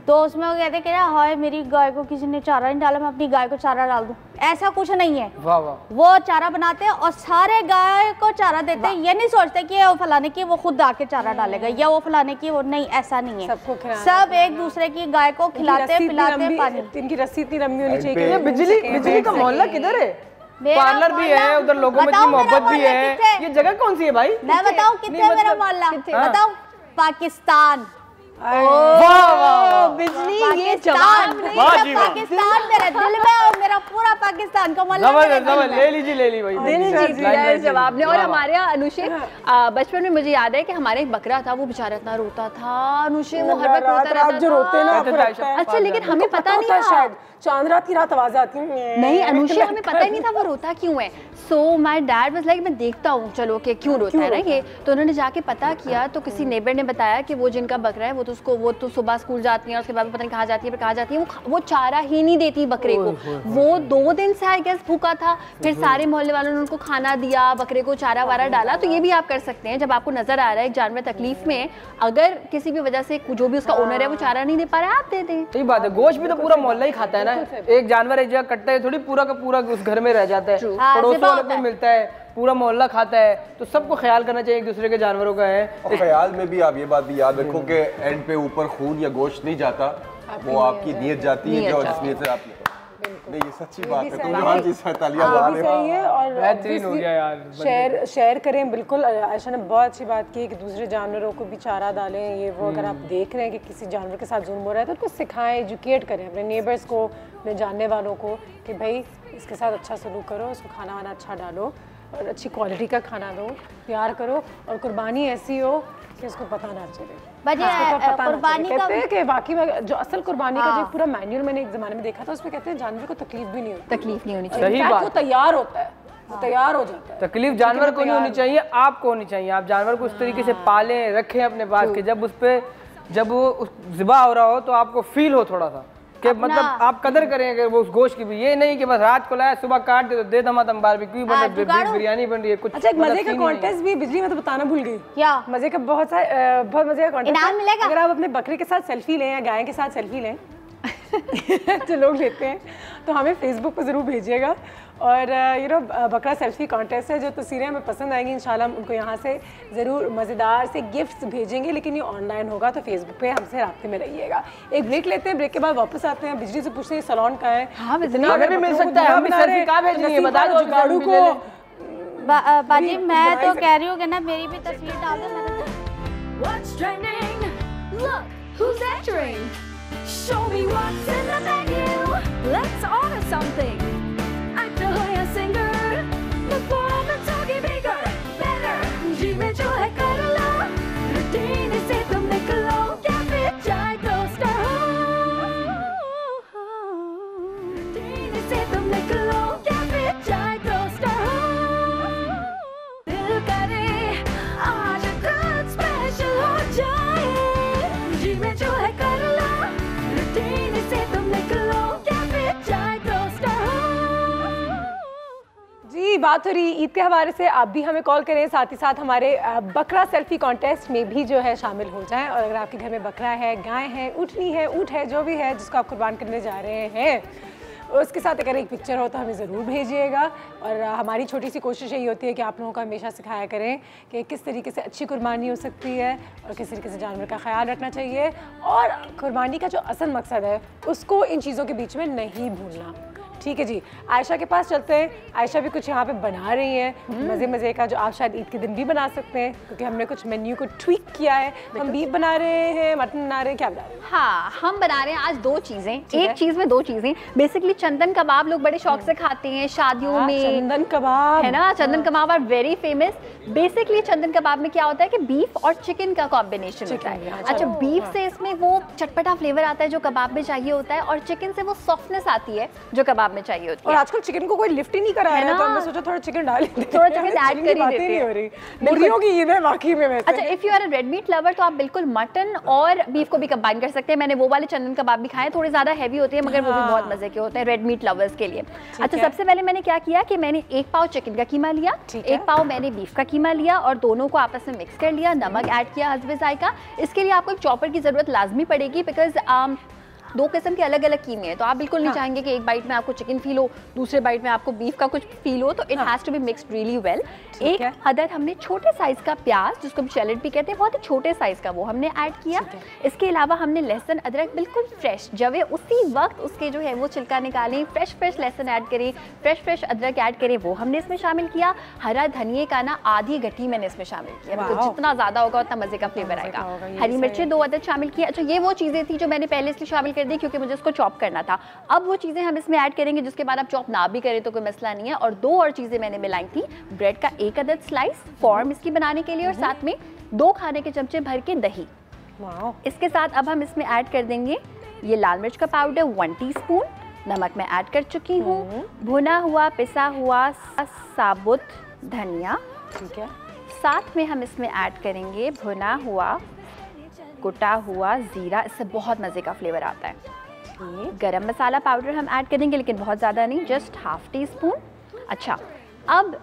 तो उसमें वो कहते हैं कि ना हाय मेरी गाय को किसी ने चारा नहीं डाला, मैं अपनी गाय को चारा डाल दूं। ऐसा कुछ नहीं है। वाह वाह। वो चारा बनाते हैं और सारे गाय को चारा देते हैं, ये नहीं सोचते कि वो फलाने की वो खुद आके चारा डालेगा या वो फलाने की वो, नहीं ऐसा नहीं है। सब एक दूसरे की गाय को खिलाते पिलाते हैं। पानी इनकी रस्सी इतनी लंबी होनी चाहिए। बिजली का मोहल्ला किधर है? पार्लर भी है उधर, लोगों में इतनी मोहब्बत भी है। ये जगह कौन सी है भाई? मैं बताऊं कितने मेरा मोहल्ला, बताओ पाकिस्तान। बिजली ये जवाब नहीं, पाकिस्तान मेरे दिल में और मेरा पूरा पाकिस्तान का मोहल्ला। ले लीजिए भाई, जवाब नहीं। और हमारे यहाँ अनुषे बचपन में मुझे याद है कि हमारे एक बकरा था, वो बेचारा इतना रोता था अनुषे, वो हर वक्त रोता रहता था। अच्छा, लेकिन हमें पता नहीं था, चांद रात की रात आवाज आती है नहीं अनुषा, हमें पता ही नहीं था वो रोता क्यों है। So my dad was like मैं देखता हूँ चलो कि क्यों रोता है ना ये। तो उन्होंने जाके पता किया तो किसी नेबर ने बताया कि वो जिनका बकरा है वो तो सुबह स्कूल जाती है, उसके बाद पता नहीं कहाँ जाती है, कहाँ जाती है, वो चारा ही नहीं देती बकरे को। वो 2 दिन से आई गेस भूखा था, फिर सारे मोहल्ले वालों ने उनको खाना दिया, बकरे को चारा वारा डाला। तो ये भी आप कर सकते हैं, जब आपको नजर आ रहा है जानवर तकलीफ में, अगर किसी भी वजह से जो भी उसका ओनर है वो चारा नहीं दे पा रहा है, आप दे दें। सही बात है। गोश्त भी तो पूरा मोहल्ला ही खाता है ना, एक जानवर एक जगह कटता है थोड़ी पूरा का पूरा उस घर में रह जाता है, पड़ोसियों वालों को मिलता है, पूरा मोहल्ला खाता है। तो सबको ख्याल करना चाहिए एक दूसरे के जानवरों का है। और ख्याल में भी आप ये बात भी याद रखो कि एंड पे ऊपर खून या गोश्त नहीं जाता, वो आपकी नीयत जाती है जो जिस नीयत से आप नहीं, ये सच्ची बात है। तो हाँ जी तालियां मार रहे हैं और बेहतरीन हो गया यार। शेयर करें बिल्कुल। आयशा ने बहुत अच्छी बात की कि दूसरे जानवरों को भी चारा डालें, ये वो। अगर आप देख रहे हैं कि किसी जानवर के साथ जुल्म हो रहा है तो उसको सिखाएं, एजुकेट करें अपने नेबर्स को, अपने जानने वालों को कि भाई इसके साथ अच्छा सलूक करो, उसको खाना वाना अच्छा डालो और अच्छी क्वालिटी का खाना दो, प्यार करो। और कुर्बानी ऐसी हो कि उसको पता ना चले। कुर्बानी का वाकई में जो असल कुर्बानी का जो पूरा मैनुअल मैंने एक जमाने में देखा था, उसमें कहते हैं जानवर को तकलीफ भी नहीं होती, तकलीफ नहीं होनी चाहिए। सही बात। वो तैयार होता है, वो तैयार हो जाता है। तकलीफ जानवर को नहीं होनी चाहिए, आपको होनी चाहिए। आप जानवर को उस तरीके से पालें, रखें अपने पास के जब वो ज़िबा हो रहा हो तो आपको फील हो थोड़ा सा कि मतलब आप कदर करें अगर वो उस गोश्त की भी। ये नहीं कि बस रात को लाया सुबह काट दे तो दे दमादम बारबेक्यू बन रही है, बिरयानी बन रही है कुछ। अच्छा, एक मजे का कॉन्टेस्ट भी बिजली में तो बताना भूल गई। क्या मजे का बहुत मजे का कॉन्टेस्ट। अगर आप अपने बकरे के साथ सेल्फी लें या गाय के साथ सेल्फी लें जो लोग लेते हैं तो हमें फेसबुक पर ज़रूर भेजिएगा। और बकरा सेल्फी कॉन्टेस्ट है, जो तस्वीरें हमें पसंद आएंगी इंशाल्लाह हम उनको यहाँ से ज़रूर मज़ेदार से गिफ्ट्स भेजेंगे, लेकिन ये ऑनलाइन होगा तो फेसबुक पे हमसे राब्ते में रहिएगा। एक ब्रेक लेते हैं, ब्रेक के बाद वापस आते हैं। बिजली से पूछते हैं सैलून का है, हमें भी मिल सकता है, हमें सेल्फी कहाँ भेजनी है बता दो जुगाड़ू को। बाजी मैं तो कह रही हूँ कि ना मेरी भी तस्वीर डाल दो। What's trending? Look who's entering. Show me what's in the menu. Let's order something. Actor हो या singer, performance होगी bigger, better. जी में जो है कर लो, रूटीन से तुम निकलो, क्या फिर चाहे तो स्टार हो। रूटीन से तुम निकलो, क्या फिर चाहे तो स्टार हो। दिल करे आज कुछ स्पेशल हो जाए, जी में जो है कर लो, रूटीन से तुम निकलो, क्या फिर चाहे तो स्टार हो। जी बात हो रही ईद के हवाले से, आप भी हमें कॉल करें, साथ ही साथ हमारे बकरा सेल्फी कॉन्टेस्ट में भी जो है शामिल हो जाएं। और अगर आपके घर में बकरा है, गाय है, ऊँटनी है, ऊँट है, जो भी है जिसको आप कुर्बान करने जा रहे हैं, उसके साथ अगर एक पिक्चर हो तो हमें ज़रूर भेजिएगा। और हमारी छोटी सी कोशिश यही होती है कि आप लोगों को हमेशा सिखाया करें कि किस तरीके से अच्छी कुर्बानी हो सकती है और किस तरीके से जानवर का ख्याल रखना चाहिए, और कुर्बानी का जो असल मकसद है उसको इन चीज़ों के बीच में नहीं भूलना। ठीक है जी, आयशा के पास चलते हैं। आयशा भी कुछ यहाँ पे बना रही हैं मज़े मज़े का, जो आप शायद ईद के दिन भी बना सकते हैं, क्योंकि हमने कुछ मेन्यू को ट्विक किया है। हम बीफ बना रहे हैं, मटन बना रहे हैं, क्या बना रहे हैं? हाँ, हम बना रहे हैं आज दो चीज़ें, एक चीज़ में दो चीज़ें। बेसिकली चंदन कबाब लोग बड़े शौक से खाते हैं शादियों में, चंदन कबाब है ना, चंदन कबाब आर वेरी फेमस। बेसिकली चंदन कबाब में क्या होता है कि बीफ और चिकन का कॉम्बिनेशन होता है। अच्छा, बीफ से इसमें वो चटपटा फ्लेवर आता है जो कबाब में चाहिए होता है, और चिकन से वो सॉफ्टनेस आती है जो कबाब में चाहिए होती है। और आजकल चिकन को कोई लिफ्ट ही नहीं करा है ना, तो हमने सोचा थोड़ा चिकन डाल देते हैं। थोड़ा चिकन ऐड कर ही देते हैं। हो रही मुर्गियों की ईद है वाकई में वैसे। अच्छा, if you are a red meat lover तो आप बिल्कुल मटन और बीफ को भी कंबाइन कर सकते हैं। मैंने वो वाले चंदन कबाब भी खाए, थोड़े ज्यादा हैवी होते हैं मगर वो भी बहुत मजे के होते हैं रेड मीट लवर्स के लिए। अच्छा, सबसे पहले मैंने क्या किया कि मैंने 1 पाव चिकन का कीमा लिया, 1 पाव मैंने बीफ का कीमा लिया, और दोनों को आपस में मिक्स कर लिया। नमक ऐड किया हस्बे जायका। इसके लिए आपको एक चॉपर की जरूरत लाजमी पड़ेगी, बिकॉज दो किस्म के अलग अलग कीमे हैं, तो आप बिल्कुल नहीं चाहेंगे कि एक बाइट में आपको चिकन फील हो, दूसरे बाइट में आपको बीफ का कुछ फील हो, तो it has to be mixed really well. एक अदर हमने छोटे साइज का प्याज, जिसको हम शैलेड भी कहते हैं, बहुत ही छोटे साइज का, वो हमने ऐड किया। इसके अलावा हमने लहसुन अदरक बिल्कुल फ्रेश जवे उसी वक्त उसके जो है वो छिलका निकालें, फ्रेश लहसुन ऐड करें, फ्रेश अदरक ऐड करें, वो हमने इसमें शामिल किया। हरा धनिए का ना आधी गट्टी मैंने इसमें शामिल किया, तो जितना ज़्यादा होगा उतना मज़े का फ्लेवर आएगा। हरी मिर्चें 2 अदद शामिल किया। अच्छा, ये वो चीज़ें थी जो मैंने पहले इसलिए शामिल कर दी क्योंकि मुझे उसको चॉप करना था। अब वो चीज़ें हम इसमें ऐड करेंगे जिसके बाद आप चॉप ना भी करें तो कोई मसला नहीं है। और 2 और चीज़ें मैंने मिलाई थी, ब्रेड का 1 अदद स्लाइस फॉर्म इसकी बनाने के लिए, और साथ में 2 खाने के चमचे भर के दही। इसके साथ अब हम इसमें ऐड कर देंगे ये लाल मिर्च का पाउडर 1 टीस्पून, नमक मैं ऐड कर चुकी हूँ, भुना हुआ पिसा हुआ साबुत धनिया, ठीक है। साथ में हम इसमें ऐड करेंगे भुना हुआ कुटा हुआ जीरा, इससे बहुत मज़े का फ्लेवर आता है। गरम मसाला पाउडर हम ऐड करेंगे लेकिन बहुत ज़्यादा नहीं, जस्ट ½ टीस्पून। अच्छा, अब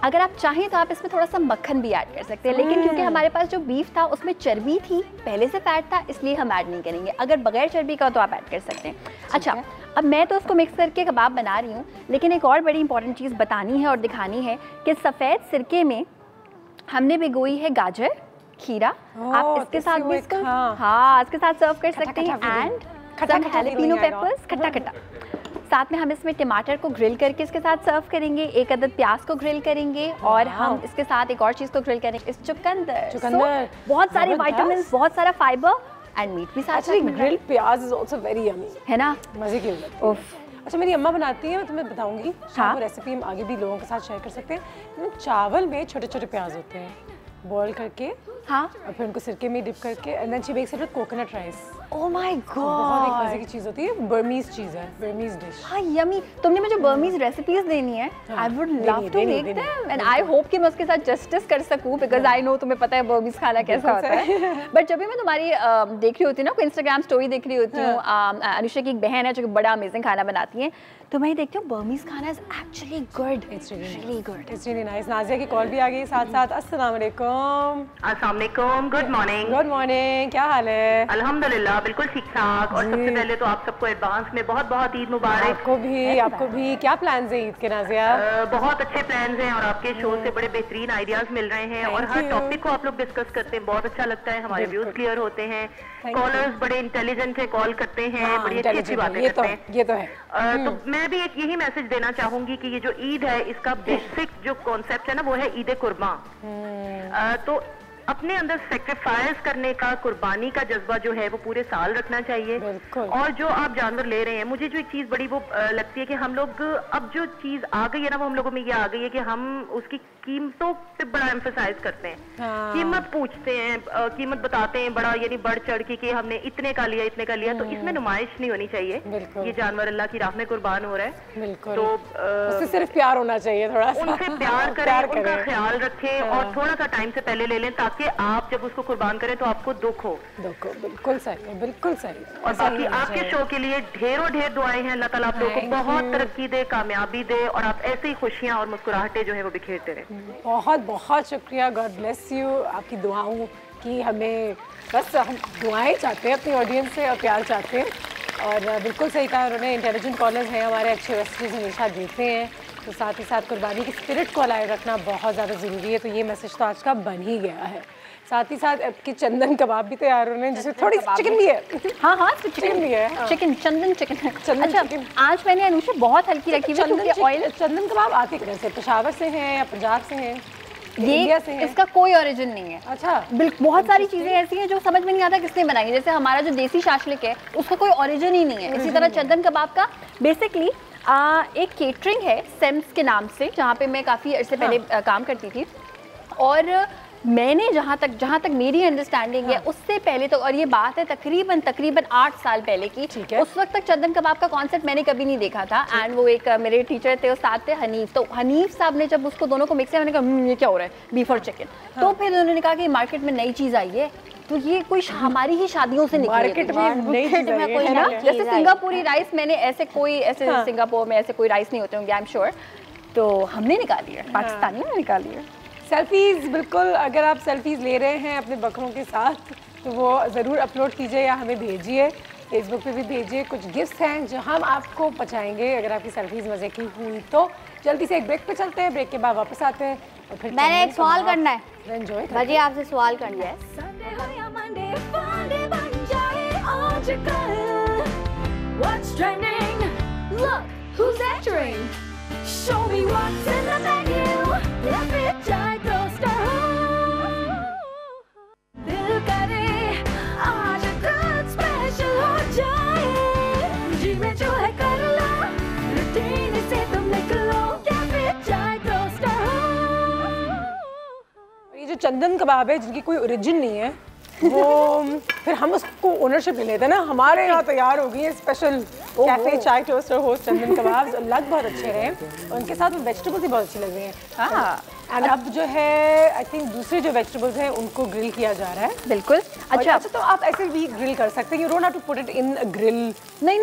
अगर आप चाहें तो आप इसमें थोड़ा सा मक्खन भी ऐड कर सकते हैं, लेकिन क्योंकि हमारे पास जो बीफ था उसमें चर्बी थी, पहले से फैट था, इसलिए हम ऐड नहीं करेंगे। अगर बगैर चर्बी का तो आप ऐड कर सकते हैं। अच्छा, अब मैं तो उसको मिक्स करके कबाब बना रही हूँ, लेकिन एक और बड़ी इंपॉर्टेंट चीज़ बतानी है और दिखानी है कि सफ़ेद सिरके में हमने भिगोई है गाजर, खीरा। आप इसके साथ भी इसको हाँ इसके साथ सर्व कर सकते हैं। एंड सम हैलेपिनो पेपर्स, खट्टा। साथ में हम इसमें टमाटर को ग्रिल करके इसके साथ सर्व करेंगे, 1 अदद प्याज को ग्रिल करेंगे, और हम इसके साथ एक और चीज़ को ग्रिल करेंगे, इस चुकंदर। बहुत सारे विटामिन, बहुत सारा फाइबर एंड मीट भी साथ में। ग्रिल प्याज इज आल्सो वेरी यमी, है ना, मजे की होती है। अच्छा, मेरी अम्मा बनाती है, मैं तुम्हें बताऊंगी। हाँ, वो रेसिपी हम आगे भी लोगों के साथ शेयर कर सकते हैं। चावल में छोटे छोटे प्याज होते हैं, बॉईल करके, हाँ, और फिर उनको सिरके में डिप करके, and then she makes it with coconut rice. Oh my god, बहुत एक मजे की चीज़ होती है, बर्मीज चीज़ है, बर्मीज डिश। हाँ, यमी। तुमने मुझे बर्मीज रेसिपीज देनी है, I would love to make them, and I hope कि मैं उसके साथ जस्टिस कर सकूं, बिकॉज आई नो तुम्हें पता है बर्मीज खाना कैसा होता है। बट जब भी मैं तुम्हारी देख रही होती हूँ ना, कोई इंस्टाग्राम स्टोरी देख रही होती हूँ, अनुषा की एक बहन है जो बड़ा अमेजिंग खाना बनाती है, तो मैं देखती हूँ बर्मीज खाना is actually good, it's really good, it's really nice. Nazia की कॉल भी आ गई साथ साथ। अस्सलाम वालेकुम। अस्सलाम वालेकुम, गुड मॉर्निंग। गुड मॉर्निंग, क्या हाल है? अल्हम्दुलिल्लाह, बिल्कुल ठीक ठाक। और सबसे पहले तो आप सबको एडवांस में बहुत बहुत ईद मुबारक। आपको भी। क्या प्लान्स हैं ईद के नाज़िया? बहुत अच्छे प्लान्स हैं और आपके शो से बड़े बेहतरीन आइडियाज मिल रहे हैं, और हर टॉपिक को आप लोग डिस्कस करते हैं, बहुत अच्छा लगता है, हमारे व्यूज क्लियर होते हैं, कॉलर्स बड़े इंटेलिजेंट है, कॉल करते हैं, बड़ी अच्छी बातें करते हैं। ये तो है। तो मैं भी एक यही मैसेज देना चाहूंगी कि ये जो ईद है इसका बेसिक जो कॉन्सेप्ट है ना, वो है ईद कुर्बान। तो अपने अंदर सेक्रीफाइस करने का, कुर्बानी का जज्बा जो है वो पूरे साल रखना चाहिए। और जो आप जानवर ले रहे हैं, मुझे जो एक चीज बड़ी वो लगती है कि हम लोग अब जो चीज आ गई है ना, वो हम लोगों में ये आ गई है कि हम उसकी कीमतों पे बड़ा एम्फसाइज करते हैं। कीमत पूछते हैं, कीमत बताते हैं बड़ा, यानी बढ़ चढ़ के कि हमने इतने का लिया, इतने का लिया। तो इसमें नुमाइश नहीं होनी चाहिए। ये जानवर अल्लाह की राह में कुर्बान हो रहा है, तो उससे सिर्फ प्यार होना चाहिए, थोड़ा सा उनसे प्यार करें, उनका ख्याल रखें, और थोड़ा सा टाइम से पहले ले लें, ताकि आप जब उसको कुर्बान करें तो आपको दुख हो। बिल्कुल सही, बिल्कुल सही। और बाकी आपके शो के लिए ढेरों ढेर दुआएं हैं। अल्लाह ताला आप लोगों को बहुत तरक्की दे, कामयाबी दे, और आप ऐसे ही खुशियां और मुस्कुराहटें जो है वो बिखेरते रहे। बहुत बहुत शुक्रिया, गॉड ब्लेस यू। आपकी दुआओं की हमें बस हम दुआएं चाहते हैं अपनी ऑडियंस से, और प्यार चाहते हैं। और बिल्कुल सही कहा उन्होंने, इंटेलिजेंट कॉलर्स हैं हमारे, अच्छे मैसेजेस हमेशा देते हैं, तो साथ ही साथ कुर्बानी की स्पिरिट को अलाइव रखना बहुत ज़्यादा ज़रूरी है। तो ये मैसेज तो आज का बन ही गया है। साथ ही साथ आपकी चंदन कबाब भी तैयार होने, जिसमें थोड़ी चिकन भी है। हाँ हाँ, चिकन भी है, चिकन चंदन चिकन। अच्छा, आज मैंने अनुषा बहुत हल्की रखी हुई क्योंकि ऑयल। चंदन कबाब आते कहाँ से, पेशावर से हैं या पंजाब से हैं? ये इसका कोई ओरिजिन नहीं है। अच्छा, बिल्कुल बहुत सारी चीजें ऐसी हैं जो समझ में नहीं आता किसने बनाई है। जैसे हमारा जो देसी शाशलिक है उसका कोई ओरिजिन ही नहीं है। इसी तरह चंदन कबाब का बेसिकली एक केटरिंग है सेम्स के नाम से, जहाँ पे मैं काफ़ी अर्से पहले काम करती थी। और मैंने जहाँ तक मेरी अंडरस्टैंडिंग है उससे पहले तो, और ये बात है तकरीबन 8 साल पहले की, उस वक्त तक चंदन कबाब का कॉन्सेप्ट मैंने कभी नहीं देखा था। एंड वो एक मेरे टीचर थे, उस्ताद थे हनीफ, तो हनीफ साहब ने जब उसको दोनों को मिक्स किया, मैंने कहा ये क्या हो रहा है, बीफ और चिकन। तो फिर उन्होंने कहा कि मार्केट में नई चीज़ आई है, तो ये कोई हमारी ही शादियों से निकली मार्केट में ना। जैसे सिंगापुरी राइस, मैंने ऐसे सिंगापुर में ऐसे कोई राइस नहीं होते होंगे आई एम श्योर, तो हमने निकाली है, पाकिस्तानियों ने निकाली है। सेल्फीज़, बिल्कुल, अगर आप सेल्फीज़ ले रहे हैं अपने बकरों के साथ तो वो ज़रूर अपलोड कीजिए या हमें भेजिए, फेसबुक पे भी भेजिए। कुछ गिफ्ट्स हैं जो हम आपको पहुंचाएंगे अगर आपकी सेल्फीज़ मज़े की हुई तो। जल्दी से एक ब्रेक पे चलते हैं, ब्रेक के बाद वापस आते हैं और फिर मैंने एक सवाल करना है, एंजॉय भाजी आपसे सवाल करना है। What's trending? Look, who's entering? Show me what's in the menu. Let me try toaster. दिल करे आज कुछ स्पेशल हो जाए, जी में जो है कर लो, रूटीन से तुम निकलो, कैफे चाय टोस्टर। ये जो चंदन कबाब है जिनकी कोई ओरिजिन नहीं है, वो फिर हम उसको ओनरशिप ले लेते हैं ना। हमारे यहाँ तैयार हो गई है स्पेशल कैफे चाय टोस्टर होस्ट चंदन कबाब, लग बहुत अच्छे रहे हैं, उनके साथ वेजिटेबल्स भी बहुत अच्छी लग रही हैं। हाँ, एंड अब जो है आई थिंक दूसरे जो वेजिटेबल्स हैं उनको ग्रिल किया जा रहा है। बिल्कुल। अच्छा, तो आप ऐसे भी ग्रिल कर सकते हैं, you don't have to put it in a grill. नहीं,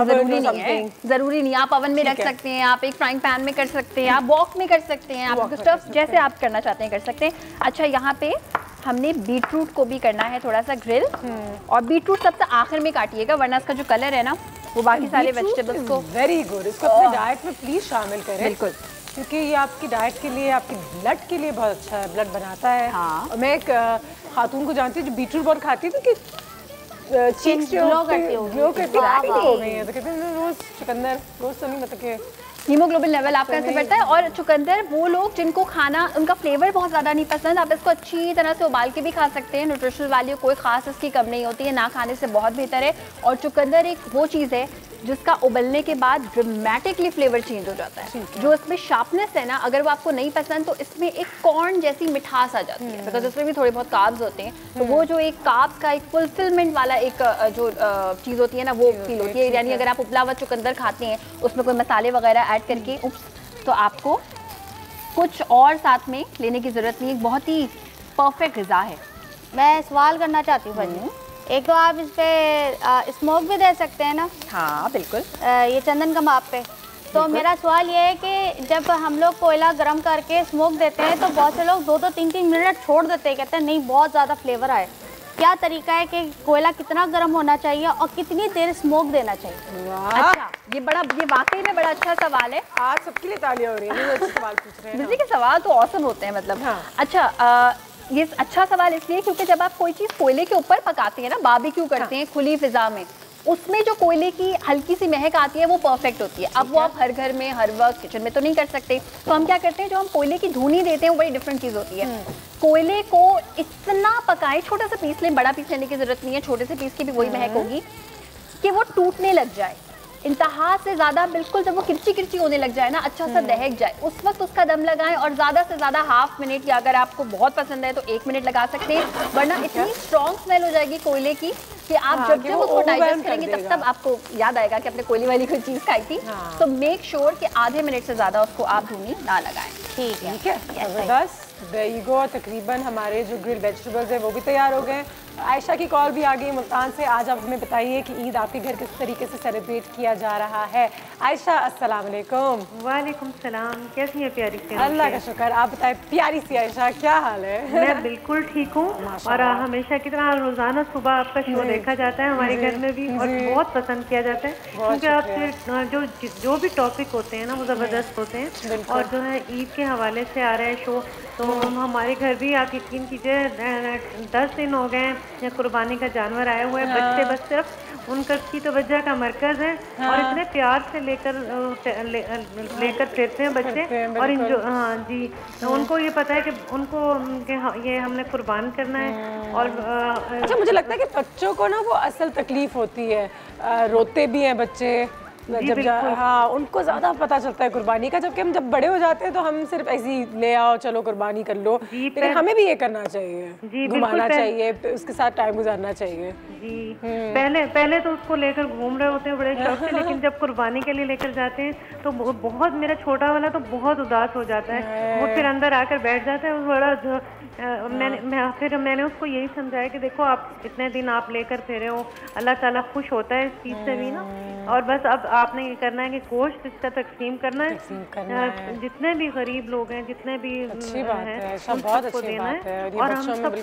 ज़रूरी नहीं है, ज़रूरी नहीं। आप ओवन में रख सकते हैं, आप एक फ्राइंग पैन में कर सकते हैं, आप वॉक में कर सकते हैं, आप स्टफ जैसे आप करना चाहते हैं कर सकते हैं। अच्छा, यहाँ पे हमने बीटरूट को भी करना है थोड़ा सा ग्रिल, और बीटरूट सबसे आखिर में काटिएगा वरना इसका जो कलर है ना वो बाकी सारे वेजिटेबल्स को। वेरी गुड, इसको अपने डाइट में प्लीज शामिल करें। बिल्कुल, क्योंकि ये आपकी डाइट के लिए, आपकी ब्लड के लिए बहुत अच्छा है, ब्लड बनाता है। हाँ। और मैं एक खातून को जानती हूँ जो बीटरूट बहुत खाती थी कि चीक्स ग्लो करती हो गई है, तो कहते हैं रोज चुकंदर, रोज तो नहीं, मतलब कि हीमोग्लोबिन लेवल आपका ऐसे बढ़ता है। और चुकंदर वो लोग जिनको खाना उनका फ्लेवर बहुत ज़्यादा नहीं पसंद, आप इसको अच्छी तरह से उबाल के भी खा सकते हैं। न्यूट्रिशनल वैल्यू कोई खास इसकी कम नहीं होती है, ना खाने से बहुत बेहतर है। और चुकंदर एक वो चीज़ है जिसका उबलने के बाद ड्रामेटिकली फ्लेवर चेंज हो जाता है। जो इसमें शार्पनेस है ना, अगर वो आपको नहीं पसंद तो इसमें एक कॉर्न जैसी मिठास आ जाती है, बिकॉज इसमें भी थोड़े बहुत कार्ब्स होते हैं। तो वो जो एक कार्ब्स का एक फुलफिलमेंट वाला एक जो चीज़ होती है ना, वो फील होती है। यानी अगर आप उबला हुआ चुकंदर खाते हैं उसमें कोई मसाले वगैरह ऐड करके तो आपको कुछ और साथ में लेने की ज़रूरत नहीं है, बहुत ही परफेक्ट ग़िज़ा है। मैं सवाल करना चाहती हूँ भाजी, एक तो आप इस पे स्मोक भी दे सकते हैं ना? हाँ बिल्कुल, ये चंदन कबाब पे। तो मेरा सवाल ये है कि जब हम लोग कोयला गर्म करके स्मोक देते हैं तो बहुत से लोग 2-2 3-3 मिनट छोड़ देते हैं, कहते हैं नहीं बहुत ज़्यादा फ्लेवर आए। क्या तरीका है कि कोयला कितना गर्म होना चाहिए और कितनी देर स्मोक देना चाहिए? अच्छा, ये वाकई में बड़ा अच्छा सवाल है। आज सबके लिए तालियां हो रही है, अच्छे सवाल पूछ रहे हैं। बिजली के सवाल तो औसम होते हैं, मतलब। हाँ। अच्छा, ये अच्छा सवाल इसलिए क्योंकि जब आप कोई चीज़ कोयले के ऊपर पकाते हैं ना, बारबेक्यू करते हैं खुली फिजा में, उसमें जो कोयले की हल्की सी महक आती है वो परफेक्ट होती है। अब वो आप हर घर में हर वक्त किचन में तो नहीं कर सकते, तो हम क्या करते हैं, जो हम कोयले की धुनी देते हैं वो बड़ी डिफरेंट चीज़ होती है। कोयले को इतना पकाएं, छोटा सा पीस लें, बड़ा पीस लेने की जरूरत नहीं है, छोटे से पीस की भी वही महक होगी कि वो टूटने लग जाए इंतहा से ज़्यादा। बिल्कुल जब वो किरची किरची होने लग जाए ना, अच्छा सा दहक जाए, उस वक्त उसका दम लगाएं। और ज़्यादा से ज़्यादा हाफ मिनट, या अगर आपको बहुत पसंद है तो 1 मिनट लगा सकते हैं, वरना इतनी स्ट्रॉन्ग स्मेल हो जाएगी कोयले की कि आप जब उसको डाइजेस्ट करेंगे तब आपको याद आएगा कि आपने कोयले वाली कोई चीज़ खाई थी। तो मेक श्योर कि आधे मिनट से ज़्यादा उसको आप धुनी ना लगाएं। ठीक है, बस देयर यू गो। तकरीबन हमारे जो ग्रिल वेजिटेबल्स हैं वो भी तैयार हो गए हैं। आयशा की कॉल भी आ गई मुल्तान से। आज आप हमें बताइए कि ईद आपके घर किस तरीके से सेलिब्रेट किया जा रहा है। आयशा अस्सलाम वालेकुम। वालेकुम सलाम, कैसी हैं प्यारी सी? अल्लाह का शुक्र, आप बताएं प्यारी सी आयशा क्या हाल है? मैं बिल्कुल ठीक हूँ और हमेशा की तरह रोजाना सुबह आपका शो देखा जाता है हमारे घर में भी और बहुत पसंद किया जाता है क्योंकि आपके जो भी टॉपिक होते हैं ना वो ज़बरदस्त होते हैं और जो है ईद के हवाले से आ रहा है शो। तो हमारे घर भी आप यकीन कीजिए 10 दिन हो गए हैं कुर्बानी का जानवर आया हुआ है। बच्चे बस सिर्फ उनका की तवज्जो का मरकज़ है और इतने प्यार से लेकर फिरते हैं बच्चे और हाँ जी, उनको ये पता है कि उनको ये हमने कुर्बान करना है। और अच्छा, मुझे लगता है कि बच्चों को ना वो असल तकलीफ होती है, रोते भी हैं बच्चे जब हाँ, उनको ज़्यादा पता चलता है कुर्बानी का। जबकि हम जब बड़े हो जाते हैं तो हम सिर्फ ऐसे ही ले आओ चलो कुर्बानी कर लो, लेकिन हमें भी ये करना चाहिए, घुमाना चाहिए, उसके साथ टाइम गुजारना चाहिए। जी पहले तो उसको लेकर घूम रहे होते हैं बड़े शौक से, लेकिन जब कुर्बानी के लिए लेकर जाते हैं तो बहुत, मेरा छोटा वाला तो बहुत उदास हो जाता है, वो फिर अंदर आकर बैठ जाता है बड़ा। फिर मैंने उसको यही समझाया कि देखो आप इतने दिन आप लेकर फिरे हो, अल्लाह ताला खुश होता है इस चीज़ से भी ना। और बस अब आपने ये करना है कि गोश्त इसका तकसीम करना है, जितने भी गरीब लोग हैं, जितने भी हैं, उन सबको देना है। और हम सब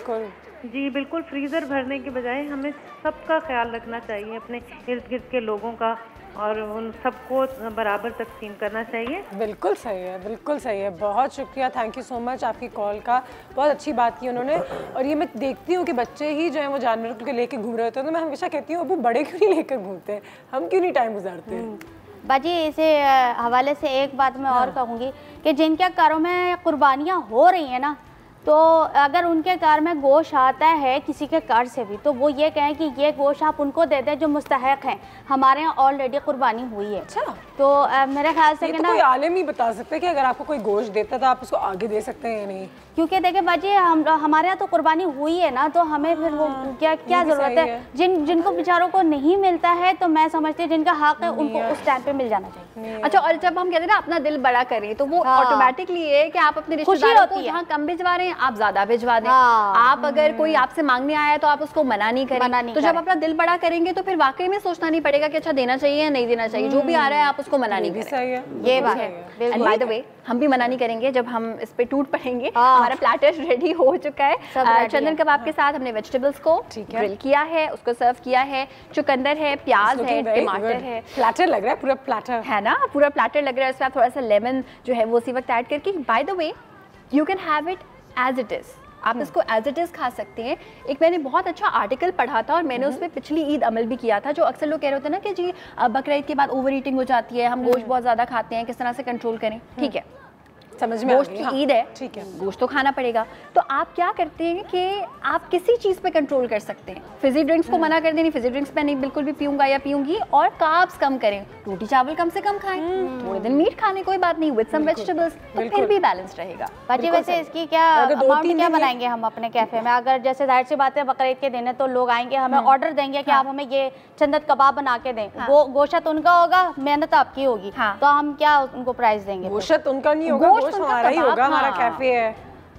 जी बिल्कुल फ्रीज़र भरने के बजाय हमें सबका ख्याल रखना चाहिए, अपने इर्द गिर्द के लोगों का, और उन सबको बराबर तकसीम करना चाहिए। बिल्कुल सही है, बिल्कुल सही है। बहुत शुक्रिया, थैंक यू सो मच आपकी कॉल का। बहुत अच्छी बात की उन्होंने। और ये मैं देखती हूँ कि बच्चे ही जो है वो जानवरों को लेके घूम रहे होते हैं, तो मैं हमेशा कहती हूँ अबू बड़े क्यों नहीं लेकर घूमते हैं, हम क्यों नहीं टाइम गुजारते हैं? बाजी इसे हवाले से एक बात मैं और कहूँगी कि जिनके घरों में कुर्बानियाँ हो रही हैं ना, तो अगर उनके घर में गोश्त आता है किसी के घर से भी, तो वो ये कहें कि ये गोश्त आप उनको दे दें जो मुस्तहक हैं। हमारे यहाँ ऑलरेडी कुर्बानी हुई है। अच्छा, तो मेरे ख्याल से तो कोई आलिम ही बता सकते हैं कि अगर आपको कोई गोश्त देता तो आप उसको आगे दे सकते हैं या नहीं? क्योंकि देखिए बाजी हमारे यहाँ तो कुर्बानी हुई है ना, तो हमें फिर वो क्या ज़रूरत है? जिनको बेचारों को नहीं मिलता है, तो मैं समझती हूँ जिनका हक है उनको उस टाइम पे मिल जाना चाहिए। अच्छा, और जब हम कहते हैं ना अपना दिल बड़ा करें, तो वो ऑटोमेटिकली है कि आप अपने रिश्तेदारों को जहाँ कम भिजवा रहे हैं आप ज्यादा भिजवा दें। आप अगर कोई आपसे मांगने आया तो आप उसको मना नहीं करें। तो जब अपना दिल बड़ा करेंगे तो फिर वाकई में सोचना नहीं पड़ेगा कि अच्छा देना चाहिए या नहीं देना चाहिए, जो भी आ रहा है आप उसको मना नहीं करें। ये बात है। एंड बाय द वे हम भी मना नहीं करेंगे जब हम इस पे टूट पड़ेंगे। हमारा प्लेटर रेडी हो चुका है। चंदन कबाब के साथ हमने वेजिटेबल्स को ग्रिल किया है, उसको सर्व किया है, चुकंदर है, प्याज है, टमाटर है। प्लेटर लग रहा है, पूरा प्लेटर है ना, पूरा प्लेटर लग रहा है। उसके बाद थोड़ा सा लेमन जो है वो उसी वक्त ऐड करके, by the way you can have it as it is. आप इसको एज इट इज़ खा सकते हैं। एक मैंने बहुत अच्छा आर्टिकल पढ़ा था और मैंने उस पर पिछली ईद अमल भी किया था। जो अक्सर लोग कह रहे होते हैं ना कि जी बकरा ईद के बाद ओवर ईटिंग हो जाती है, हम गोश्त बहुत ज़्यादा खाते हैं, किस तरह से कंट्रोल करें। ठीक है, समझ में गोश्त की ईद है, ठीक है, गोश्त तो खाना पड़ेगा। तो आप क्या करते हैं कि आप किसी चीज़ पे कंट्रोल कर सकते हैं। फिजी ड्रिंक्स को मना कर देनी, फिजी ड्रिंक्स मैं नहीं बिल्कुल भी पीऊंगा या पीऊंगी, और कार्ब्स कम करें, रोटी चावल कम से कम खाएं, थोड़े दिन मीट खाने कोई बात नहीं, विद सम वेजिटेबल्स, तो फिर भी बैलेंस रहेगा। बाकी वैसे इसकी क्या अमाउंट क्या बनाएंगे हम अपने कैफे में? अगर जैसे जाहिर सी बात है बकरा ईद के दिन है तो लोग आएंगे, हमें ऑर्डर देंगे कि आप हमें ये चंदन कबाब बना के दें। गोश्त उनका होगा, मेहनत आपकी होगी, तो हम क्या उनको प्राइस देंगे? गोश्त उनका नहीं होगा, गोश्त हमारा ही होगा, हमारा कैफे है।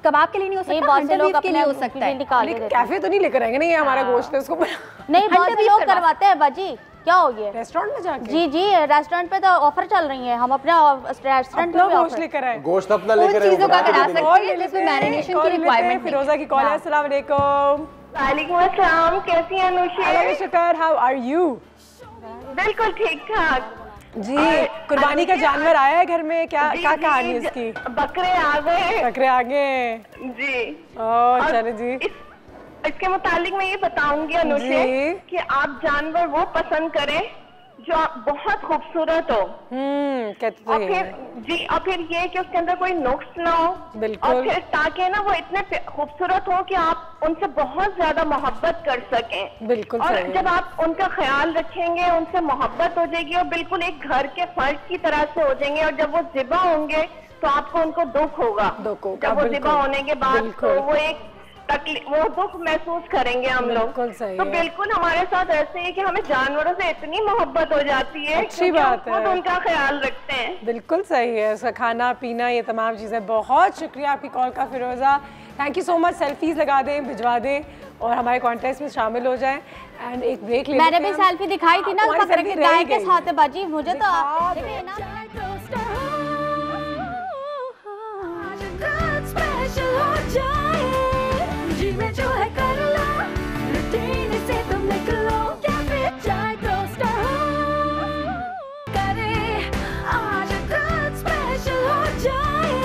कबाब के लिए नहीं हो सकता, बहुत से लोग के लिए हो सकता है, लेकिन कैफे तो नहीं लेकर आएंगे ना, ये हमारा गोश्त है, उसको नहीं बहुत से लोग करवाते हैं बाजी। क्या हो गया रेस्टोरेंट में जाके? जी जी, रेस्टोरेंट पे तो ऑफर चल रही है, हम अपने रेस्टोरेंट में गोश्त लेकर आए, गोश्त अपना लेकर आए, चीजों का करा सकते हैं जिसमें मैरिनेशन की रिक्वायरमेंट। फिरोजा की कॉल है। अस्सलाम वालेकुम। वालेकुम अस्सलाम, कैसी हैं अनुषा? शुक्र, हाउ आर यू? बिल्कुल ठीक ठाक जी। कुर्बानी का जानवर आया है घर में, क्या क्या कहानी है इसकी? बकरे आ गए। बकरे आ गए जी। ओह चलो जी। इसके मुतालिक मैं ये बताऊंगी अनुषा कि आप जानवर वो पसंद करें जो बहुत खूबसूरत हो। कहते और फिर जी, और फिर ये कि उसके अंदर कोई नुक्स ना हो। बिल्कुल। और फिर ताकि ना वो इतने खूबसूरत हो कि आप उनसे बहुत ज्यादा मोहब्बत कर सकें। बिल्कुल। और जब आप उनका ख्याल रखेंगे, उनसे मोहब्बत हो जाएगी और बिल्कुल एक घर के फर्द की तरह से हो जाएंगे। और जब वो ज़िबा होंगे तो आपको उनको दुख होगा। जब वो ज़िबा होने के बाद तो वो एक वो दुख महसूस करेंगे हम लोग। तो बिल्कुल हमारे साथ ऐसे ही कि हमें जानवरों से इतनी मोहब्बत हो जाती है, अच्छी बात है, उनका ख्याल रखते हैं। बिल्कुल सही है, उसका खाना पीना ये तमाम चीज़ें। बहुत शुक्रिया आपकी कॉल का Firoza. Thank you so much. Selfies लगा दें, भिजवा दें और हमारे कॉन्टेस्ट में शामिल हो जाएं। एंड एक ब्रेक ले मैंने भी सेल्फी दिखाई थी ना गाय के साथ है बाजी, मुझे तो जो है कर लो, रूटीन से तुम निकलो, कैफे चाय टोस्टर करे, आज कुछ स्पेशल हो जाए।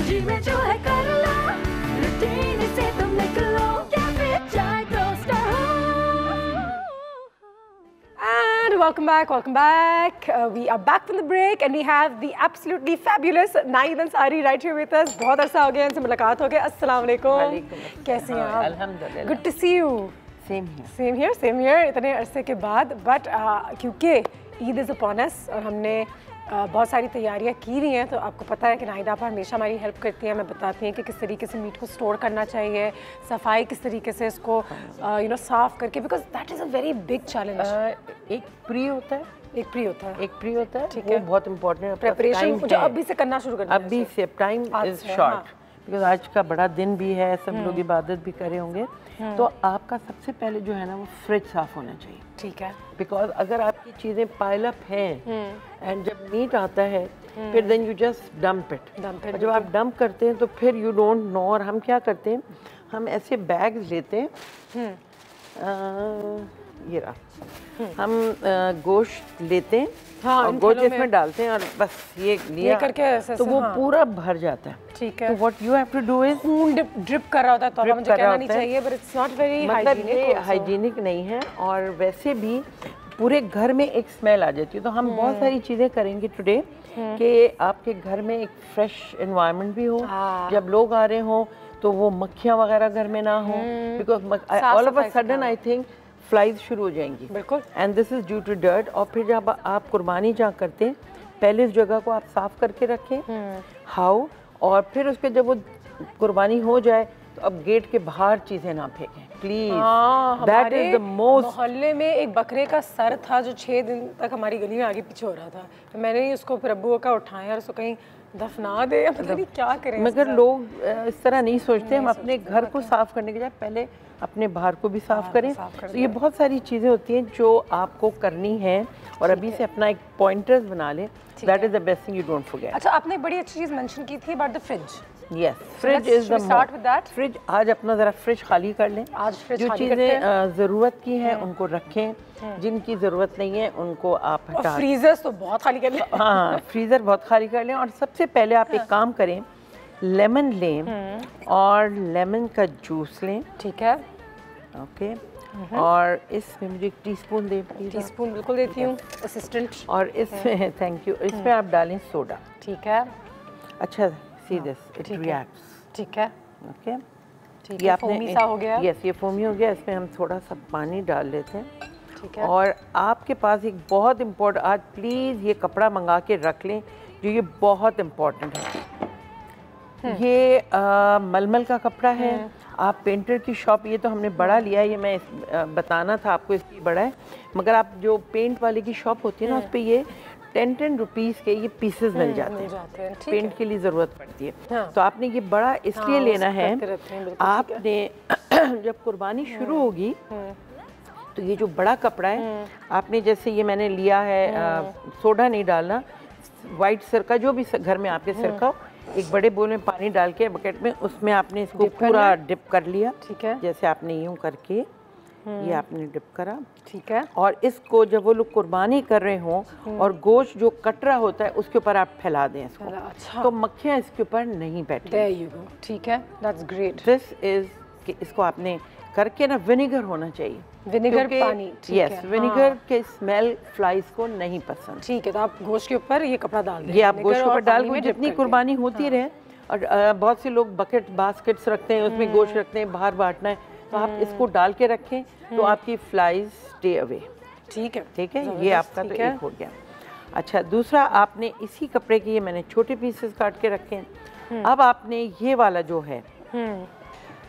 जी में जो है कर लो, रूटीन से तुम निकलो, कैफे चाय toaster. And welcome back. We are back from the break and we have the absolutely fabulous Naeed Ansari right here with us. बहुत अरसा हो गया इनसे मुलाकात हो गया। अस्सलाम वालेकुम। कैसे हैं आप? अल्हम्दुलिल्लाह। Good to see you. Same here. इतने अरसे के बाद, but क्योंकि ईद is upon us और हमने बहुत सारी तैयारियां की हुई हैं, तो आपको पता है कि नाहिद आप हमेशा हमारी हेल्प करती हैं, हमें बताती हैं कि किस तरीके से मीट को स्टोर करना चाहिए, सफाई किस तरीके से इसको साफ़ करके, because that is a very big challenge. एक प्री होता है, ठीक वो है, बहुत इम्पोर्टेंट है। प्रिपरेशन मुझे अभी से करना शुरू करना है। अभी से टाइम इज शॉर्ट, बिकॉज आज का बड़ा दिन भी है, सब लोग इबादत भी करे होंगे, तो आपका सबसे पहले जो है ना वो फ्रिज साफ होना चाहिए। ठीक है, बिकॉज अगर आपकी चीज़ें पाइल अप हैं एंड जब मीट आता है फिर then you just dump it, जब आप डंप करते हैं तो फिर यू डोंट नो। और हम क्या करते हैं, हम ऐसे बैग्स लेते हैं, ये रहा, हम गोश्त लेते हैं, और गोश्त इसमें डालते हैं और बस ये लिया करके ऐसे तो वो पूरा भर जाता है। ठीक है, तो what you have to do is खून ड्रिप कर रहा होता है, तो मुझे कहना नहीं चाहिए, बट इट्स नॉट वेरी मतलब ये हाइजीनिक नहीं है, और वैसे भी पूरे घर में एक स्मेल आ जाती है। तो हम बहुत सारी चीज़ें करेंगे टुडे कि आपके घर में एक फ्रेश एनवायरनमेंट भी हो, जब लोग आ रहे हों तो वो मक्खियाँ वगैरह घर में ना हो, because all of a sudden I think flies शुरू हो जाएंगी। बिल्कुल, and this is due to dirt. और फिर जब आप कुर्बानी जहाँ करते हैं पहले इस जगह को आप साफ करके रखें, हाउ, और फिर उसके जब वो कुर्बानी हो जाए तो अब गेट के बाहर चीज़ें ना फेंकें please. That is the most. मोहल्ले में एक बकरे का सर था जो 6 दिन तक हमारी गली में आगे पीछे हो रहा था, तो मैंने ही उसको फिर अब्बू का उठाया और उसको कहीं दफना दे, पता नहीं क्या करें। मगर लोग इस तरह नहीं सोचते, हम अपने घर को साफ करने के बजाय पहले अपने बाहर को भी साफ करें। तो ये बहुत सारी चीज़ें होती हैं जो आपको करनी है, और अभी से अपना एक पॉइंटर्स बना लें। That is the best thing, you don't forget. अच्छा, आपने बड़ी अच्छी चीज़ मेंशन की थी about the fridge. Yes, fridge is the fridge. आज अपना ज़रा फ्रिज खाली कर लें, आज जो चीज़ें ज़रूरत की हैं उनको रखें, जिनकी ज़रूरत नहीं है उनको आप हटा। फ्रीजर्स तो बहुत खाली कर लें। हाँ, फ्रीज़र बहुत खाली कर लें। और सबसे पहले आप एक काम करें, लेमन लें और लेमन का जूस लें। ठीक है, ओके। और इसमें मुझे एक टीस्पून दें प्लीज। टीस्पून बिल्कुल देती हूँ असिस्टेंट। और इसमें थैंक यू, इसमें आप डालें सोडा। ठीक है, अच्छा, सी दिस इट रिएक्ट्स। ठीक है, ओके, ठीक है, फोमी सा हो गया। यस, ये फोमी हो गया। इसमें हम थोड़ा सा पानी डाल लेते हैं। ठीक है, और आपके पास एक बहुत इम्पोर्टेंट, आज प्लीज़ ये कपड़ा मंगा के रख लें, जो ये बहुत इम्पोर्टेंट है। ये मलमल का कपड़ा है। आप पेंटर की शॉप, ये तो हमने बड़ा लिया है, ये मैं बताना था आपको, इसकी बड़ा है, मगर आप जो पेंट वाले की शॉप होती है ना, उस पर ये 10 रुपीज़ के ये पीसेस मिल जाते हैं, पेंट के लिए ज़रूरत पड़ती है। तो आपने ये बड़ा इसलिए लेना है, आपने जब कुर्बानी शुरू होगी तो ये जो बड़ा कपड़ा है आपने, जैसे ये मैंने लिया है, सोडा नहीं डालना, वाइट सिरका जो भी घर में आपके सिरका हो, एक बड़े बोल में पानी डाल के बकेट में, उसमें आपने इसको पूरा डिप कर लिया। ठीक है, जैसे आपने यूं करके ये आपने डिप करा। ठीक है, और इसको जब वो लोग कुर्बानी कर रहे हों और गोश्त जो कट रहा होता है उसके ऊपर आप फैला दें इसको। अच्छा, तो मक्खियाँ इसके ऊपर नहीं बैठती। There you go. ठीक है, दैट्स ग्रेट। दिस इज कि इसको आपने करके ना, विनेगर होना चाहिए, विनेगर पानी। यस, विनेगर के स्मेल फ्लाइज को नहीं पसंद। ठीक है, तो आप गोश्त के ऊपर ये कपड़ा डाल दें। ये आप गोश्त के ऊपर डाल के जितनी कुर्बानी होती रहे, और बहुत से लोग बकेट बास्केट्स रखते हैं, उसमें गोश्त रखते हैं, बाहर बांटना है, तो आप इसको डाल के रखें तो आपकी फ्लाइज स्टे अवे। ठीक है, ठीक है, ये आपका तो एक हो गया। अच्छा, दूसरा आपने इसी कपड़े के, ये मैंने छोटे पीसेस काट के रखे हैं। अब आपने ये वाला जो है,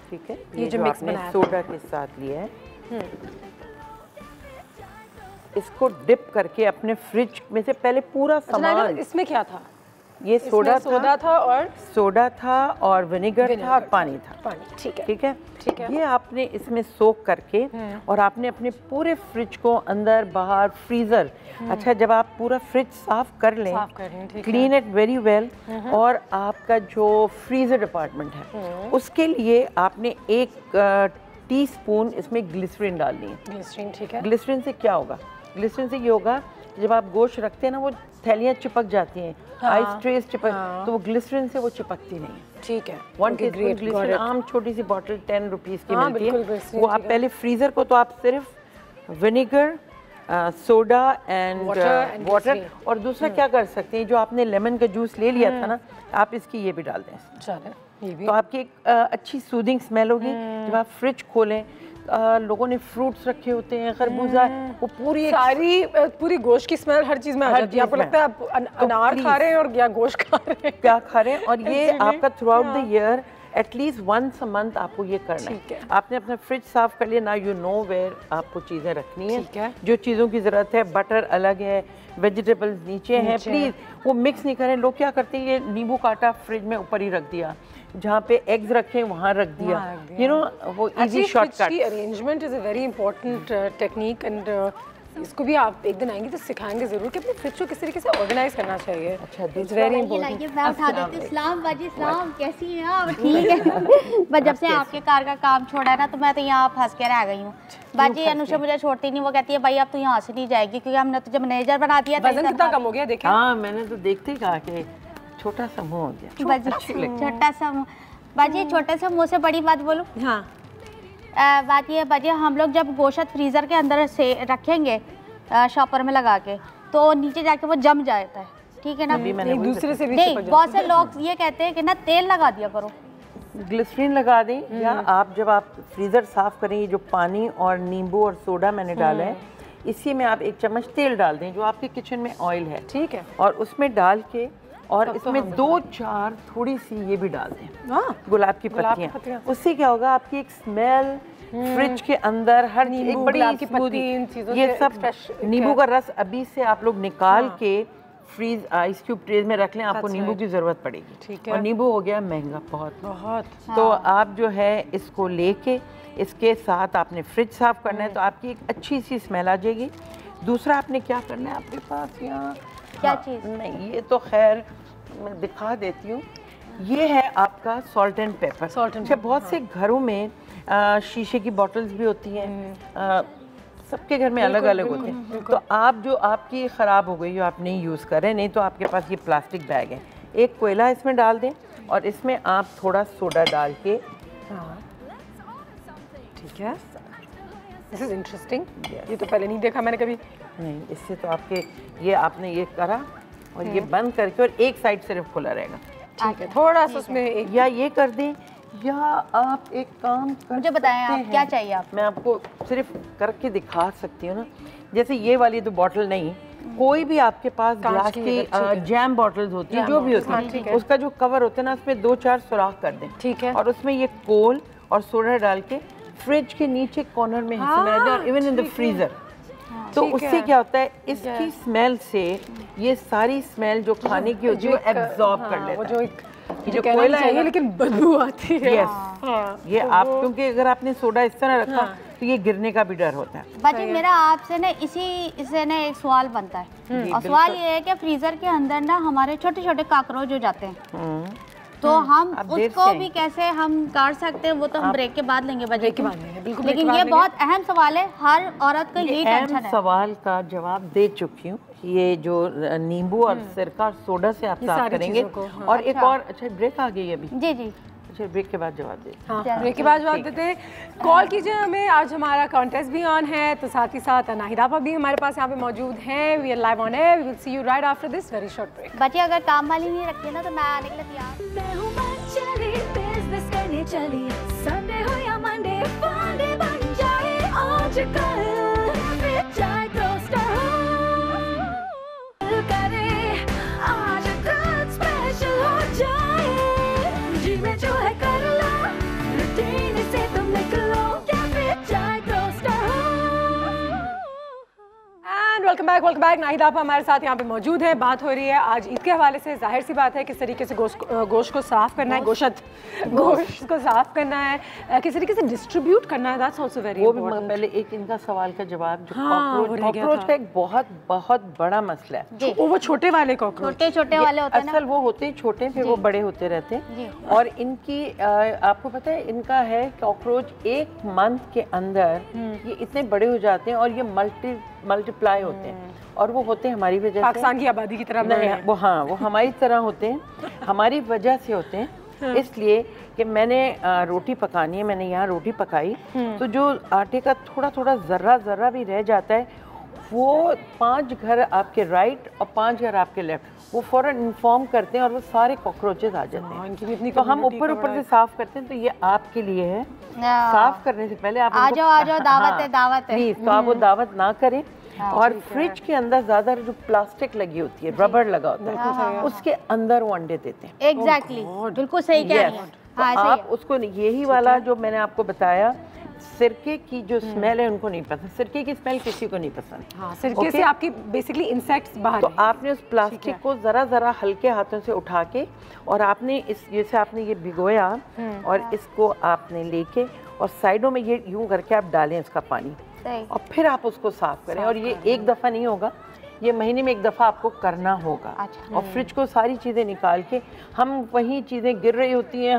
ठीक है, ये जो मिक्स आपने सोडा के साथ लिया है, इसको डिप करके अपने फ्रिज में से पहले पूरा सामान। इसमें क्या था? ये सोडा था और विनेगर था और पानी था। ठीक है, ठीक है, ठीक है। ये आपने इसमें सोक करके और आपने अपने पूरे फ्रिज को अंदर बाहर फ्रीजर, अच्छा जब आप पूरा फ्रिज साफ कर लें, क्लीन इट वेरी वेल, और आपका जो फ्रीजर डिपार्टमेंट है उसके लिए आपने 1 टीस्पून इसमें ग्लिसरीन डालनी है। ग्लिसरीन, ठीक है। ग्लिसरीन से क्या होगा? ग्लिसरीन से ये होगा जब आप गोश्त रखते हैं ना वो थैलियाँ चिपक जाती हैं, आइस ट्रेस चिपक, तो वो ग्लिसरीन से वो चिपकती नहीं। ठीक है। 1 टीस्पून ग्लिसरीन, आम छोटी सी बॉटल 10 रुपीज़ की मिलती है, वो आप पहले फ्रीज़र को तो आप सिर्फ विनेगर, सोडा एंड वाटर, और दूसरा क्या कर सकते हैं, जो आपने लेमन का जूस ले लिया था ना, आप इसकी ये भी डाल दें, तो आपकी एक अच्छी सूदिंग स्मेल होगी। जब आप फ्रिज खोलें, लोगों ने फ्रूट्स रखे होते हैं, खरबूजा, वो पूरी गोश्त की स्मेल हर चीज में आ जाती है। आपको लगता है आप अनार खा रहे हैं और या गोश्त खा रहे हैं, क्या खा रहे हैं। और ये आपका throughout the year at least once a month आपको ये करना है। आपने अपना फ्रिज साफ कर लिया, ना यू नो वेयर आपको चीज़ें रखनी है, जो चीज़ों की ज़रूरत है। बटर अलग है, वेजिटेबल्स नीचे हैं, प्लीज़ वो मिक्स नहीं करें। लोग क्या करते हैं, ये नींबू काटा फ्रिज में ऊपर ही रख दिया, जहाँ पे एग्स रखे वहाँ रख दिया, यू नो, वो easy shortcut. Arrangement is a very important technique, and इसको भी आप एक दिन आएंगे तो सिखाएंगे जरूर कि अपने फ्रिज को किस तरीके से ऑर्गेनाइज करना चाहिए। अच्छा, इट्स वेरी इंपॉर्टेंट। मैं उठा देती हूं। सलाम बाजी, सलाम, कैसी हैं आप? ठीक है। बस जब से आपके कार का काम छोड़ा है ना, तो मैं तो यहाँ फंस के रह गई हूँ। बाजी अनुषा मुझे छोड़ती नहीं, वो कहती है भाई अब तो यहाँ से नहीं जाएगी, क्योंकि हमने तुझे मैनेजर बना दिया। वजन कितना कम हो गया देखें। हाँ, मैंने तो देखते ही कहा कि छोटा सा मुँह हो गया। बाजी छोटा सा मुँह, बाजी छोटे से मुँह से बड़ी बात बोलूँ। हाँ, बात ये बाजी, हम लोग जब गोश्त फ्रीजर के अंदर से रखेंगे शॉपर में लगा के, तो नीचे जाके वो जम जाता है, ठीक है ना। एक दूसरे से भी नहीं, बहुत से लोग ये कहते हैं कि ना तेल लगा दिया करो, ग्लिसरीन लगा दें, या आप जब आप फ्रीज़र साफ़ करें, ये जो पानी और नींबू और सोडा मैंने डाला है, इसी में आप 1 चम्मच तेल डाल दें, जो आपके किचन में ऑयल है, ठीक है, और उसमें डाल के, और इसमें 2-4 थोड़ी सी ये भी डाल दें, गुलाब की पत्तियाँ। उससे क्या होगा, आपकी एक स्मेल फ्रिज के अंदर हर एक बड़ी की पत्ती, इन चीज़ों ये सब नींबू का रस अभी से आप लोग निकाल के फ्रीज आइस क्यूब ट्रेज में रख लें, आपको नींबू की ज़रूरत पड़ेगी। ठीक है। और नींबू हो गया महंगा बहुत। हाँ। तो आप जो है इसको लेके इसके साथ आपने फ्रिज साफ करना है, तो आपकी एक अच्छी सी स्मेल आ जाएगी। दूसरा आपने क्या करना है, आपके पास यहाँ क्या चीज़? नहीं, ये तो खैर मैं दिखा देती हूँ, ये है आपका सॉल्ट एंड पेपर। अच्छा, बहुत से घरों में शीशे की बॉटल्स भी होती हैं, सबके घर में अलग अलग होते हैं। तो आप जो आपकी ख़राब हो गई, जो आप नहीं यूज़ कर रहे, नहीं तो आपके पास ये प्लास्टिक बैग है, एक कोयला इसमें डाल दें, और इसमें आप थोड़ा सोडा डाल के, ठीक है, दिस इज इंटरेस्टिंग, ये तो पहले नहीं देखा मैंने कभी। नहीं, इससे तो आपके ये आपने ये करा और ये बंद करके, और एक साइड सिर्फ खुला रहेगा, ठीक है, थोड़ा सा उसमें एक, या ये कर दें, या आप एक काम कर, मुझे बताएं आप क्या चाहिए आप? मैं आपको सिर्फ करके दिखा सकती हूँ ना, जैसे ये वाली तो बॉटल नहीं, कोई भी आपके पास ग्लास की जैम बॉटल्स होती है, जो भी होती है, उसका जो कवर होता है ना, उसमें 2-4 सुराख कर दें, ठीक है, और उसमें ये कोल और सोडा डाल के फ्रिज के नीचे कॉर्नर में हिस्से में रख दें, और इवन इन द फ्रीजर। तो उससे क्या होता है, इसकी स्मेल से ये सारी स्मेल जो खाने की होती है वो एब्जॉर्ब कर लेता है। जो कोयला है, लेकिन बदबू आती है। ये आप, क्योंकि अगर आपने सोडा इस तरह रखा तो ये गिरने का भी डर होता है। बाजी मेरा आपसे ना इससे ना एक सवाल बनता है, और सवाल ये है कि फ्रीजर के अंदर ना हमारे छोटे छोटे काकरोच हो जाते हैं, तो हम उसको भी कैसे हम काट सकते हैं? वो तो हम ब्रेक के बाद लेंगे, ब्रेक के बाद लेंगे, बिल्कुल। लेकिन ये बहुत अहम सवाल है, हर औरत का यही टेंशन है। सवाल का जवाब दे चुकी हूँ, ये जो नींबू और सिरका और सोडा से आप साफ करेंगे, और एक और, अच्छा ब्रेक आ गई अभी? जी जी, अच्छा ब्रेक के बाद जवाब दे। हाँ, ब्रेक के बाद जवाब देते हैं। कॉल कीजिए हमें, आज हमारा कॉन्टेस्ट भी ऑन है, तो साथ ही साथ नाहिदा भी हमारे पास यहाँ पे मौजूद हैं। We are live on air, we will see you right after this very short break. बच्चे अगर काम वाली नहीं रखी है ना, तो मैं आने के लिए तैयार। मैं हूँ मंचली, बिजनेस करने चली, संडे हो या मंडे फंडे बन जाए आजकल, चाय टोस्टर करे, आज तक स्पेशल हो जाए, जी में जो है कर लो, रूटीन से तुम निकलो, कैफे चाय टोस्टर। Welcome back. नाहिदा आप हमारे साथ यहाँ पे मौजूद हैं। बात हो रही है आज ईद के हवाले से। जाहिर सी बात है किस तरीके से गोश्त को साफ करना है, गोश्त को साफ करना है, किस तरीके से डिस्ट्रीब्यूट करना है, दैट्स आल्सो वेरी इंपॉर्टेंट। वो पहले एक इनका सवाल का जवाब, जो कॉकरोच का एक बहुत बड़ा मसला है, वो छोटे वाले कॉकरोच, छोटे वाले होते हैं ना, असल वो होते हैं छोटे, फिर वो बड़े होते रहते हैं। और इनकी आपको पता है इनका है कॉकरोच एक मंथ के अंदर ये इतने बड़े हो जाते हैं और ये मल्टीप्लाई होते हैं, और वो होते हैं हमारी वजह से, पाकिस्तान की आबादी की तरह नहीं, वो हमारी तरह होते हैं, हमारी वजह से होते हैं। इसलिए कि मैंने रोटी पकानी है, मैंने यहाँ रोटी पकाई, तो जो आटे का थोड़ा जर्रा भी रह जाता है, वो 5 घर आपके राइट और 5 घर आपके लेफ्ट, वो फौरन इन्फॉर्म करते हैं और वो सारे कॉकरोचेस आ जाते हैं। तो हम ऊपर से साफ करते हैं, तो ये आपके लिए है। साफ करने से पहले आप आ जाओ, दावत है प्लीज। तो आप वो दावत ना करें। और फ्रिज के अंदर ज्यादा जो प्लास्टिक लगी होती है, रबर लगा होता है, उसके अंदर वो अंडे देते हैं। एग्जैक्टली, बिल्कुल सही कह रही हैं। आप उसको यही वाला जो मैंने आपको बताया, सिरके की जो स्मेल है उनको नहीं पसंद, सिरके की स्मेल किसी को नहीं पसंद। हाँ, सिरके से आपकी बेसिकली इंसेक्ट्स बाहर। तो आपने उस प्लास्टिक को जरा हल्के हाथों से उठा के, और आपने इस जैसे आपने ये भिगोया और इसको आपने लेके और साइडों में ये यूं करके आप डालें इसका पानी, और फिर आप उसको साफ करें। और ये एक दफ़ा नहीं होगा, ये महीने में एक दफ़ा आपको करना होगा। और फ्रिज को सारी चीज़ें निकाल के, हम वही चीज़ें गिर रही होती हैं,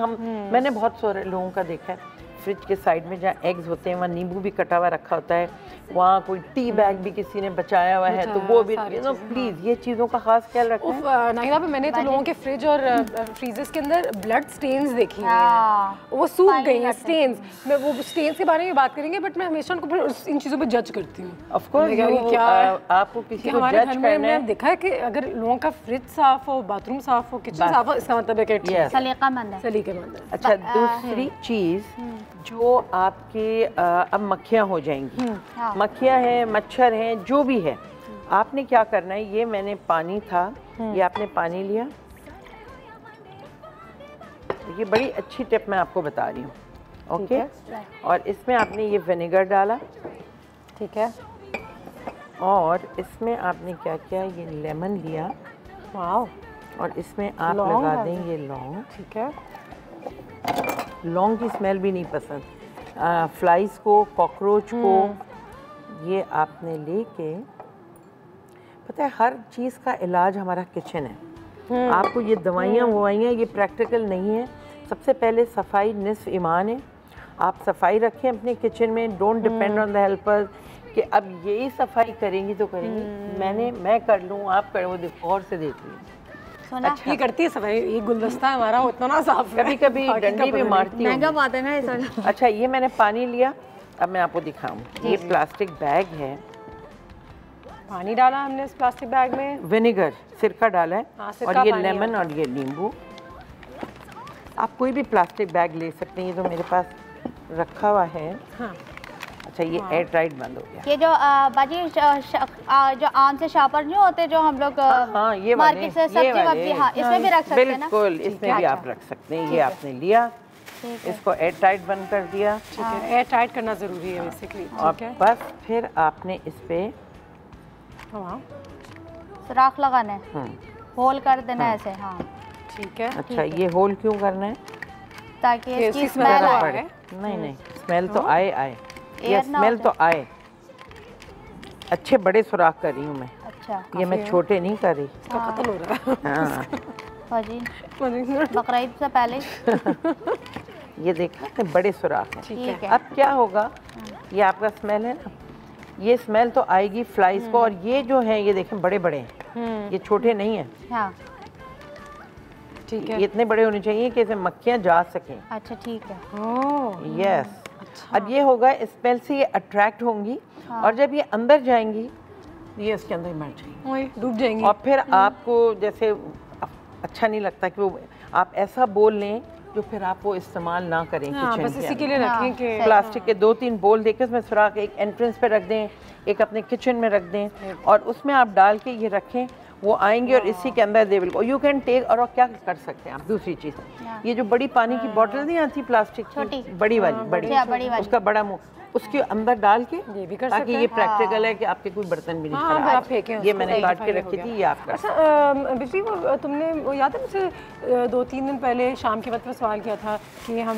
मैंने बहुत सारे लोगों का देखा है, फ्रिज के साइड में जहाँ एग्स होते हैं वहाँ नींबू भी कटा हुआ रखा होता है, वहाँ कोई टी बैग भी किसी ने बचाया हुआ है, तो वो भी प्लीज़ ये चीज़ों का खास ख्याल रखें। नाहिदा पे मैंने तो लोगों के फ्रिज और फ्रीजर्स के अंदर ब्लड स्टेन्स देखी हैं, वो सूख गई हैं स्टेन्स। मैं वो स्टेन्स के बारे में बात करेंगे, बट मैं हमेशा उनको इन चीज़ों पे जज करती हूँ। ऑफ कोर्स आपको किसी को जज करना है। मैंने देखा है कि अगर लोगों का फ्रिज साफ हो, बाथरूम साफ हो, किचन साफ हो, इसका मतलब है कि सलीकामंद है। अच्छा, दूसरी चीज़ जो आपके अब मक्खियाँ हो जाएंगी, मक्खियाँ हैं, मच्छर हैं, जो भी है, आपने क्या करना है, ये मैंने पानी था, ये आपने पानी लिया, ये बड़ी अच्छी टिप मैं आपको बता रही हूँ, ओके। और इसमें आपने ये विनेगर डाला, ठीक है, और इसमें आपने क्या किया, ये लेमन लिया, वाओ, और इसमें आप लगा दें ये लौंग, ठीक है। लौंग की स्मेल भी नहीं पसंद, फ्लाइज को, कॉकरोच को, ये आपने लेके, पता है हर चीज़ का इलाज हमारा किचन है। आपको ये दवाइयाँ ये प्रैक्टिकल नहीं है। सबसे पहले सफाई निस्फ ईमान है। आप सफाई रखें अपने किचन में, don't depend on the helpers कि अब यही सफाई करेंगी तो करेंगी, मैं कर लूँ, आप करें, वो गौर से देख लीजिए। अच्छा, ये करती है सफाई, ये गुलदस्ता है हमारा, उतना ना साफ, कभी डंडी भी मारती महंगा बात है ना ये। अच्छा, ये मैंने पानी लिया, अब मैं आपको दिखाऊं, ये प्लास्टिक बैग है, पानी डाला हमने इस प्लास्टिक बैग में, विनेगर, सिरका डाला है, और ये लेमन और ये नींबू। आप कोई भी प्लास्टिक बैग ले सकते हैं, ये तो मेरे पास रखा हुआ है। अच्छा, ये एयर टाइट बंद हो गया। ये जो बाजी जो आम से शापर नहीं होते जो हम लोग ये मार्केट से सब्जी वब्जी, इसमें भी रख सकते हैं ना? बिल्कुल, इसमें भी आप रख सकते हैं। ये आपने लिया, इसको एयर टाइट बंद कर दिया, ठीक है, एयर टाइट करना जरूरी है बेसिकली, ठीक है। बस फिर आपने इस पे सुराख लगाना है, होल कर देना है ऐसे, हाँ ठीक है। अच्छा, ये होल क्यों करना है? ताकि इसकी स्मेल आए। नहीं, स्मेल तो आए, ये स्मेल तो आए। अच्छे बड़े सुराख कर रही हूँ मैं। अच्छा, ये मैं छोटे नहीं कर रही, खत्म हो रहा है। हाँ, बकरा ईद से पहले ये देखा, बड़े सुराख हैं। ठीक है। अब क्या होगा, ये आपका स्मेल है ना, ये स्मेल तो आएगी फ्लाइज को, और ये जो है ये देखें बड़े बड़े हैं, ये छोटे नहीं है। हाँ, ठीक है, ये इतने बड़े होने चाहिए कि इसमें मक्खियाँ जा सकें। अच्छा, ठीक है। यस, अब ये होगा, स्मेल से ये अट्रैक्ट होंगी, और जब ये अंदर जाएंगी ये इसके अंदर मर जाएंगी, डूब जाएंगी। और फिर आपको जैसे अच्छा नहीं लगता कि वो आप ऐसा बोल लें जो फिर आप वो इस्तेमाल ना करें किचन बस इसी के लिए रखें कि प्लास्टिक के 2-3 बोल देकर उसमें सुराख, एक एंट्रेंस पे रख दें, एक अपने किचन में रख दें, और उसमें आप डाल के ये रखें, वो आएंगे और इसी के अंदर दे बिल्कुल यू कैन टेक। और क्या कर सकते हैं आप, दूसरी चीज़, ये जो बड़ी पानी की बोतल नहीं आती प्लास्टिक की, बड़ी वाली, उसका बड़ा मुंह, उसके अंदर डाल के ये भी कर ताकि सकते ये हैं। प्रैक्टिकल है कि आपके कोई बर्तन भी नहीं हाँ, खराब। आप फेंकें ये उसको, मैंने सही काट के हो रखी गया। थी, ये आप कर अच्छा बिजली वो तुमने वो याद है मुझसे 2-3 दिन पहले शाम के वक्त में सवाल किया था कि हम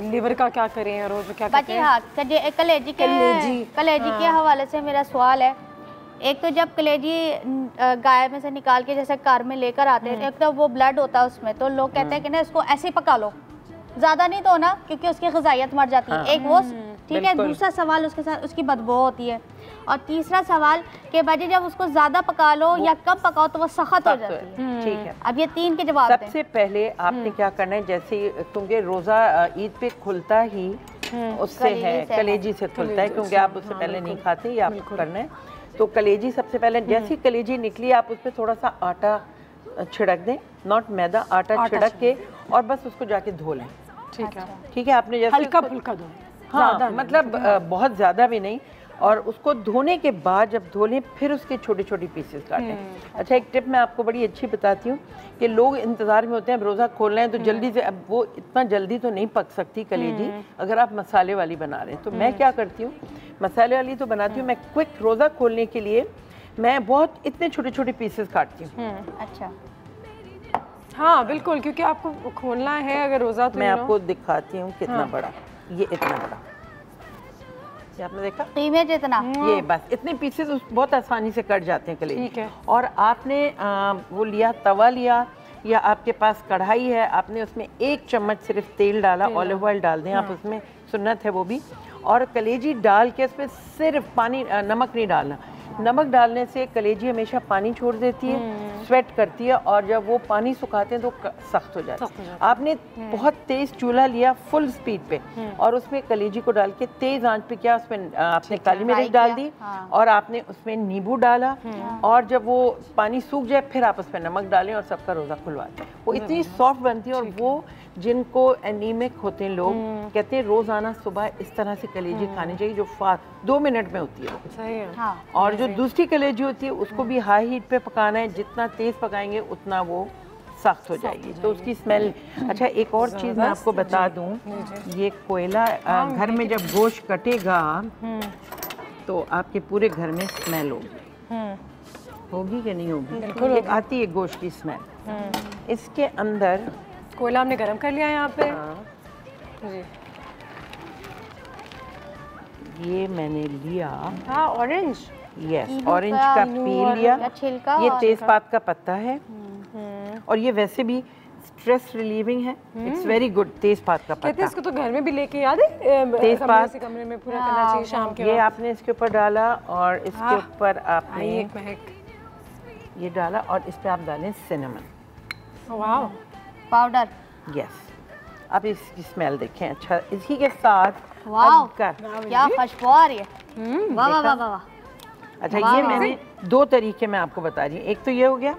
लिवर का क्या करें, रोज क्या करते हैं? हाँ, कलेजी के हवाले से मेरा सवाल है। एक तो जब कलेजी गाय में से निकाल के जैसे कार में लेकर आते हैं, एक तो वो ब्लड होता है उसमें, तो लोग कहते हैं कि ना इसको ऐसे ही पका लो, ज़्यादा नहीं तो ना, क्योंकि उसकी ग़िज़ाइयत मर जाती है। एक वो ठीक है। दूसरा सवाल उसके साथ उसकी बदबू होती है, और तीसरा सवाल कि भाजी जब उसको ज़्यादा पका लो या कम पकाओ तो वो सख्त हो जाती है। ठीक है, अब ये 3 के जवाब दें। सबसे पहले आपने क्या करना है, जैसे क्योंकि रोज़ा ईद पे खुलता ही उससे है, कलेजी से खुलता है, क्योंकि आप उससे पहले नहीं खाते, ये आपको करना है। तो कलेजी सबसे पहले, जैसी कलेजी निकली आप उसमें थोड़ा सा आटा छिड़क दें, नॉट मैदा, आटा छिड़क के, और बस उसको जाके धो लें। ठीक है, ठीक है। आपने जैसे हल्का फुल्का दो, हाँ, मतलब बहुत ज़्यादा भी नहीं, और उसको धोने के बाद जब धो लें फिर उसके छोटे छोटे पीसेस काटें। अच्छा, एक टिप मैं आपको बड़ी अच्छी बताती हूँ कि लोग इंतज़ार में होते हैं, अब रोज़ा खोलना है तो जल्दी से, अब वो इतना जल्दी तो नहीं पक सकती कलेजी अगर आप मसाले वाली बना रहे हैं। तो मैं क्या करती हूँ, मसाले वाली तो बनाती हूँ मैं, क्विक रोज़ा खोलने के लिए मैं बहुत इतने छोटे छोटे पीसेस काटती हूँ। अच्छा, हाँ बिल्कुल, क्योंकि आपको खोलना है अगर रोज़ा तो मैं आपको दिखाती हूँ कितना बड़ा, ये इतना बड़ा, ये आपने देखा इमेज इतना, ये बस इतने पीसेस बहुत आसानी से कट जाते हैं कलेजी। ठीक है। और आपने वो लिया, तवा लिया या आपके पास कढ़ाई है, आपने उसमें 1 चम्मच सिर्फ तेल डाला, ऑलिव ऑयल डाल दें आप उसमें, सुन्नत है वो भी, और कलेजी डाल के उसमें सिर्फ पानी, नमक नहीं डालना। नमक डालने से कलेजी हमेशा पानी छोड़ देती है, स्वेट करती है, और जब वो पानी सुखाते हैं तो सख्त हो जाती है। आपने बहुत तेज चूल्हा लिया फुल स्पीड पे, और उसमें कलेजी को डाल के तेज आंच पे किया, उसमें आपने काली मिर्च डाल दी, और आपने उसमें नींबू डाला, और जब वो पानी सूख जाए फिर आप उसमें नमक डालें और सबका रोज़ा खुलवा दें। वो इतनी सॉफ्ट बनती है, और वो जिनको एनीमिक होते हैं लोग कहते हैं रोज़ाना सुबह इस तरह से कलेजी खानी चाहिए, जो 2 मिनट में होती है। सही है। हाँ। और जो दूसरी कलेजी होती है उसको भी हाई हीट पे पकाना है, जितना तेज पकाएंगे उतना वो सख्त हो जाएगी, तो उसकी स्मेल। अच्छा, एक और चीज़ मैं आपको बता दूं, ये कोयला घर में जब गोश्त कटेगा तो आपके पूरे घर में स्मेल होगी कि नहीं होगी? बिल्कुल एक आती है गोश्त की स्मेल। इसके अंदर कोयला हमने गरम कर लिया यहाँ पे। जी। ये मैंने लिया, हाँ, ऑरेंज, यस, ऑरेंज का पील लिया, ये तेजपात का पत्ता है, और ये वैसे भी स्ट्रेस रिलीविंग है, इट्स वेरी गुड। तेजपात का पत्ता, कहते हैं इसको तो घर में भी लेके, याद है, तेजपात कमरे में पूरा करना चाहिए शाम के ये वक्त। आपने इसके ऊपर डाला, और इसके ऊपर आपने एक महक ये डाला, और इस पे आप डालें सिनेमन वाह पाउडर, यस। आप इसकी स्मेल देखें। अच्छा, इसी के साथ वाह क्या खुशबू आ रही है, वाह वाह वाह वाह। अच्छा, ये मैंने 2 तरीके मैं आपको बता रही हूँ, एक तो ये हो गया,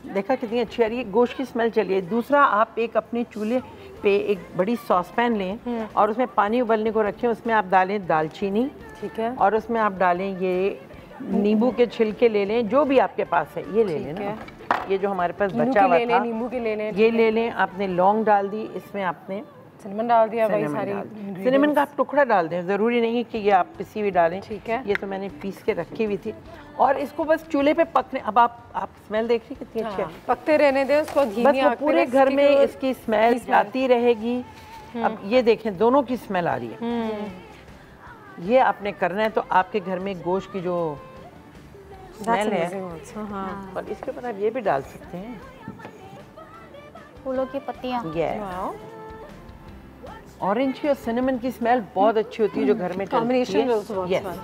देखा कितनी अच्छी आ रही है, गोश्त की स्मेल चली है। दूसरा, आप एक अपने चूल्हे पे एक बड़ी सॉसपैन लें और उसमें पानी उबलने को रखें, उसमें आप डालें दालचीनी, ठीक है, और उसमें आप डालें ये नींबू के छिलके ले लें, जो भी आपके पास है ये ले लें ना, ये जो हमारे पास बचा हुआ था, नींबू के ले लें, ये ले लें। आपने लौंग डाल दी, इसमें आपने सिनेमन डाल दिया, वही सारी सिनेमन का आप टुकड़ा डाल दें, ज़रूरी नहीं है कि ये आप पिसी हुई डालें, ठीक है। ये तो मैंने पीस के रखी हुई थी, और इसको बस चूल्हे पे पकने। अब आप स्मेल देख रही कितनी अच्छी है, पकते रहने दें उसको, धीमी आंच पे, पूरे घर में इसकी स्मेल आती रहेगी। अब ये देखें, दोनों की स्मेल आ रही है। ये आपने करना है तो आपके घर में गोश्त की जो स्मेल है, और इसके ऊपर आप ये भी डाल सकते हैं, फूलों की पत्तियां, ऑरेंज की और सिनेमन की स्मेल बहुत अच्छी होती है जो घर में कॉम्बिनेशन।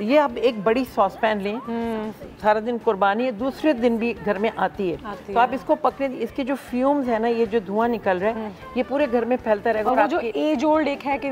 ये आप एक बड़ी सॉसपैन लें, सारा दिन कुर्बानी है, दूसरे दिन भी घर में आती है, तो आप इसको पकड़े, इसके जो फ्यूम्स है ना, ये जो धुआं निकल रहा है, ये पूरे घर में फैलता रहेगा। और जो एज ओल्ड एक है कि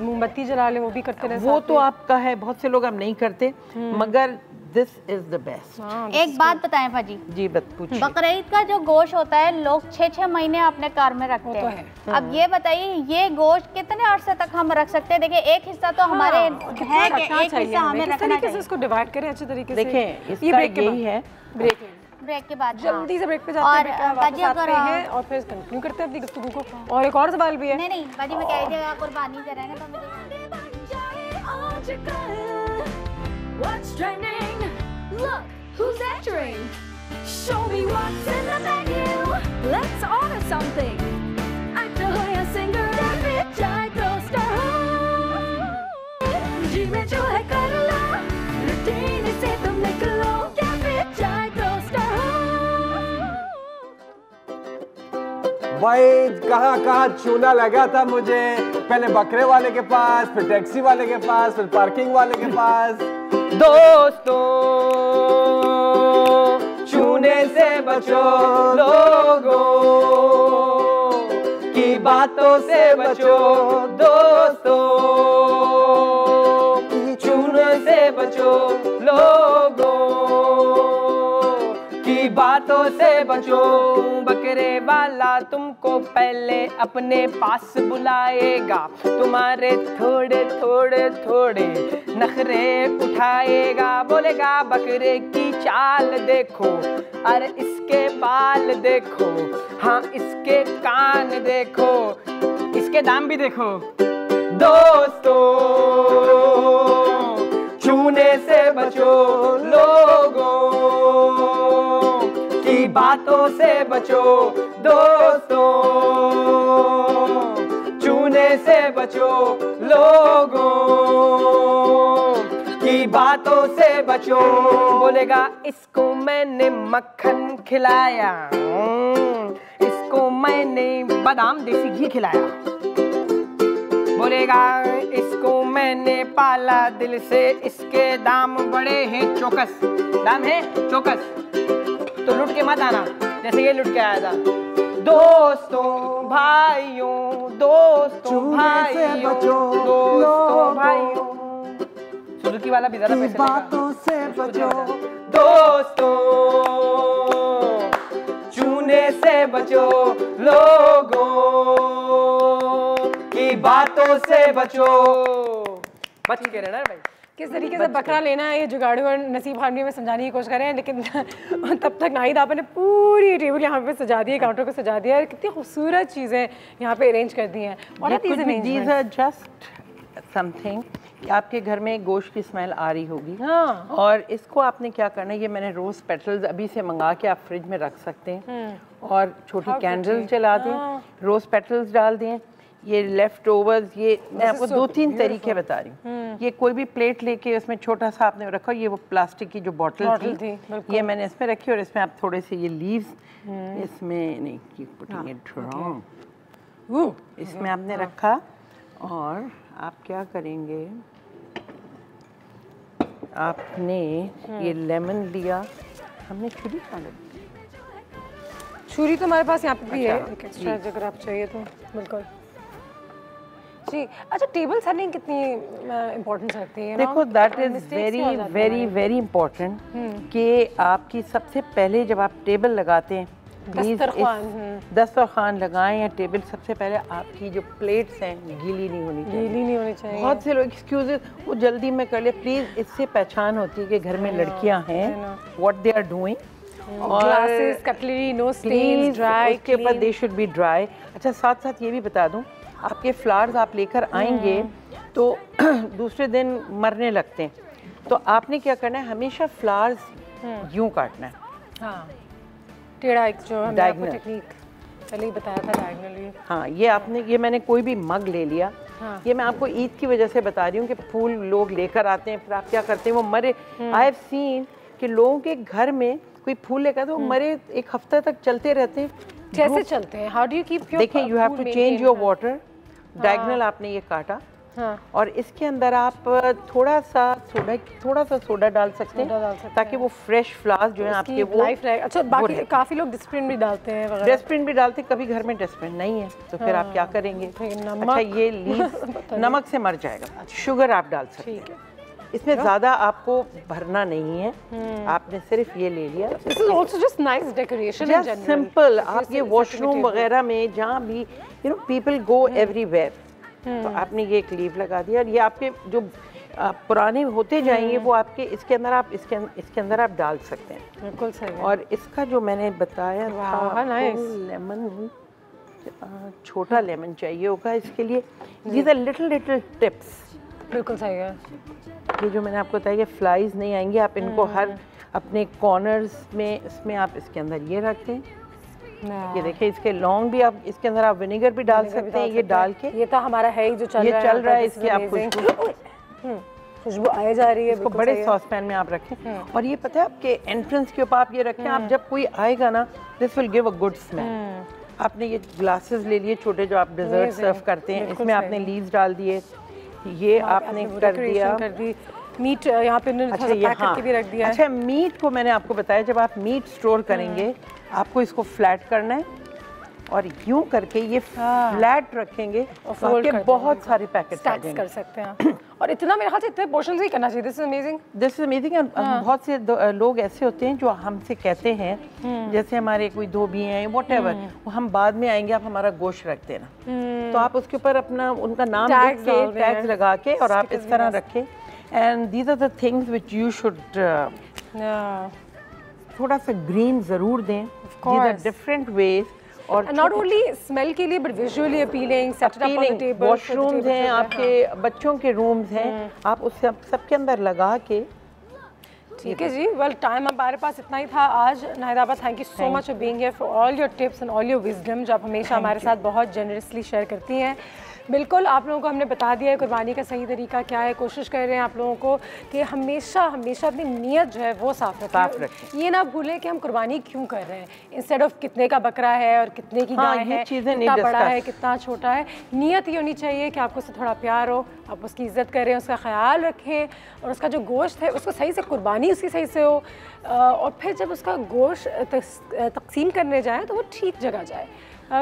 मोमबत्ती जला ले, वो भी करते रहे, वो तो आपका है, बहुत से लोग अब नहीं करते, मगर दिस इज द बेस्ट। एक बात बताएं भाजी जी, पूछिए। बकरीद का जो गोश्त होता है लोग 6-6 महीने अपने कार में रखते हैं। अब ये बताइए, ये गोश्त कितने अरसे तक हम रख सकते हैं? देखिए, एक हिस्सा तो हमारे है कि एक हिस्सा हमें रखना चाहिए, इसको डिवाइड करें अच्छे तरीके से। देखें, इसका यही है, ब्रेक के बाद जल्दी से ब्रेक पे जाते हैं, वापस आते हैं और फिर कंटिन्यू करते हैं अपनी गुफ्तगू को। और एक और सवाल भी है। नहीं बाजी, मैं कह रही थी कुर्बानी करेंगे तो मुझे magical. What's trending? Look, who's entering? Show me what's in the menu. Let's order something. Actor हो या singer या फिर चाय toaster हो, जी में जो है कर लो, रूटीन से तुम निकलो या फिर चाय toaster हो। भाई कहाँ चूना लगा था मुझे, पहले बकरे वाले के पास, फिर टैक्सी वाले के पास, फिर पार्किंग वाले के पास। दोस्तों चूने से बचो, लोगों की बातों से बचो, दोस्तों चूने से बचो, लोगों की बातों से बचो। बकरे वाला तुमको पहले अपने पास बुलाएगा, तुम्हारे थोड़े थोड़े थोड़े नखरे उठाएगा, बोलेगा बकरे की चाल देखो, अरे इसके बाल देखो, हाँ इसके कान देखो, इसके दाम भी देखो। दोस्तों चूने से बचो, लोगों की बातों से बचो, दोस्तों चूने से बचो, लोगों की बातों से बचो। बोलेगा इसको मैंने मक्खन खिलाया, इसको मैंने बादाम देसी घी खिलाया, बोलेगा इसको मैंने पाला दिल से, इसके दाम बड़े हैं चौकस, दाम है चौकस, तो लुट के मत आना जैसे ये लुट के आया था। दोस्तों भाइयों, दोस्तों भाइयों, दोस्तों भाइयों, सुजुकी वाला भी ज़्यादा पैसे बातों से बचो, दोस्तों चूने से बचो, लोगों की बातों से बचो। बच के रहना भाई। किस तरीके से बकरा लेना है ये जुगाड़ू और नसीब हार्मनी में समझाने की कोशिश कर रहे हैं, लेकिन तब तक नाहिद आपने ने पूरी टेबल यहाँ पे सजा दी है, काउंटर को सजा दिया है, कितनी खूबसूरत चीज़ें यहाँ पे अरेंज कर दी हैं। These are just something कि आपके घर में गोश्त की स्मेल आ रही होगी, हाँ। और इसको आपने क्या करना है, ये मैंने रोज़ पेटल्स अभी से मंगा के आप फ्रिज में रख सकते हैं और छोटी कैंडल जला दें, रोज़ पेटल्स डाल दें। ये लेफ्ट ओवर्स, ये मैं आपको 2-3 तरीके बता रही हूँ। ये कोई भी प्लेट लेके उसमें छोटा सा आपने रखा, ये वो प्लास्टिक की जो बॉटल थी ये मैंने इसमें रखी, और इसमें आप थोड़े से ये लीव्स इसमें नहीं, इसमें आपने रखा, और आप क्या करेंगे, आपने ये लेमन लिया, हमने छुरी खा ली, छुरी तो हमारे पास यहाँ पे भी है एक एक्स्ट्रा अगर आप चाहिए तो। बिल्कुल जी। अच्छा, टेबल सर्विंग कितनी इम्पोर्टेंस रखती है? देखो that is very very very important कि आपकी सबसे पहले जब आप टेबल लगाते हैं, प्लीज दस्तरखान लगाएं या टेबल, सबसे पहले आपकी जो प्लेट्स हैं गीली नहीं होनी चाहिए, गीली नहीं होनी चाहिए। बहुत से लोग एक्सक्यूजेस वो जल्दी में कर ले, प्लीज इससे पहचान होती है कि घर में लड़कियां हैं, व्हाट दे आर डूइंग, और glasses, cutlery, no stains, dry, उसके ऊपर दे शुड बी ड्राई। अच्छा, साथ साथ ये भी बता दूं, आपके फ्लावर्स आप लेकर आएंगे तो दूसरे दिन मरने लगते हैं, तो आपने क्या करना है, हमेशा फ्लावर्स यूं काटना है, हाँ, टेढ़ा, एक जो हमने आपको टेक्निक पहले ही बताया था, डायगोनली। हाँ, ये आपने, ये मैंने कोई भी मग ले लिया, हाँ। ये मैं आपको ईद की वजह से बता रही हूँ कि फूल लोग लेकर आते हैं, फिर आप क्या करते हैं, वो मरे। आई हैव सीन कि लोगों के घर में कोई फूल लेकर तो मरे एक हफ्ते तक चलते रहते हैं। कैसे चलते हैं? How do you keep your, देखिए, you have to change your water. Diagonal आपने ये काटा, हाँ। और इसके अंदर आप थोड़ा सा सोडा डाल सकते हैं ताकि वो फ्रेश फ्लावर्स जो है आपके वो लाइफ रहे। अच्छा, बाकी काफी लोग डस्टबिन भी डालते हैं, डस्टबिन भी डालते हैं, कभी घर में डस्टबिन नहीं है तो फिर आप क्या करेंगे, अच्छा ये लीव्स नमक से मर जाएगा, शुगर आप डाल सकते हैं, इसमें ज्यादा आपको भरना नहीं है, आपने सिर्फ ये ले लिया। This is also just nice decoration in general. Simple, आप ये वॉशरूम वगैरह में जहाँ भी, you know, people go everywhere, तो आपने ये एक लीव लगा दिया, और ये आपके जो पुराने होते जाएंगे वो आपके इसके अंदर आप इसके अंदर आप डाल सकते हैं। बिल्कुल सही। और इसका जो मैंने बताया था, लेमन, छोटा लेमन चाहिए होगा इसके लिए। दीज आर लिटिल टिप्स बिल्कुल सही है। ये जो मैंने आपको बताया कि फ्लाइज नहीं आएंगे, आप इनको हर अपने कॉर्नर्स में इसमें आप इसके अंदर ये रख दें। ये देखिए इसके लॉन्ग भी आप इसके अंदर आप विनेगर भी डाल सकते हैं, ये डाल के। ये तो हमारा है ही जो चल रहा है इसके आप खुशबू आए जा रही है। इसको बड़े सॉस पैन में आप रखें और ये पता है आपके एंट्रेंस के ऊपर आप ये रखें, आप जब कोई आएगा ना this will give a good smell. आपने ये ग्लासेस ले लिए छोटे जो आप डेजर्ट सर्व करते हैं, इसमें आपने लीव्स डाल दिए, ये आपने कर दिया। मीट यहाँ पे अच्छा ये हाँ भी रख दिया। अच्छा मीट को मैंने आपको बताया जब आप मीट स्टोर करेंगे आपको इसको फ्लैट करना है और यूं करके ये फ्लैट रखेंगे तो आपके बहुत सारे पैकेट कर सकते हैं। और इतना मेरे ख्याल से इतने पोर्शंस ही करना चाहिए। This is amazing, this is amazing. बहुत से लोग ऐसे होते हैं जो हमसे कहते हैं जैसे हमारे कोई धोबी हैं व्हाटएवर, वो हम बाद में आएंगे आप हमारा गोश्त रख देना, तो आप उसके ऊपर अपना उनका नाम लिख के टैग्स लगा के और आप इस तरह रखें। And these are the things which you should थोड़ा सा ग्रीन जरूर दें। दीज आर डिफरेंट वेज और नॉट ओनली स्मेल के लिए but visually appealing, set up on the table. Washrooms हैं आपके, बच्चों के रूम्स हैं, आप उस सबके अंदर लगा के। ठीक है जी, वेल टाइम हमारे पास इतना ही था आज। नाहिदा आपा, thank you so much for being here, for all your tips and all your wisdom जो आप हमेशा हमारे साथ बहुत जनरसली शेयर करती हैं। बिल्कुल आप लोगों को हमने बता दिया है कुर्बानी का सही तरीका क्या है। कोशिश कर रहे हैं आप लोगों को कि हमेशा हमेशा अपनी नीयत जो है वो साफ रखें। ये ना भूलें कि हम कुर्बानी क्यों कर रहे हैं, इंस्टेड ऑफ कितने का बकरा है और कितने की गाय है, कितना बड़ा है कितना छोटा है। नीयत ये होनी चाहिए कि आपको उससे थोड़ा प्यार हो, आप उसकी इज्जत करें, उसका ख्याल रखें और उसका जो गोश्त है उसको सही से कुर्बानी उसकी सही से हो, और फिर जब उसका गोश्त तकसीम करने जाए तो वो ठीक जगह जाए।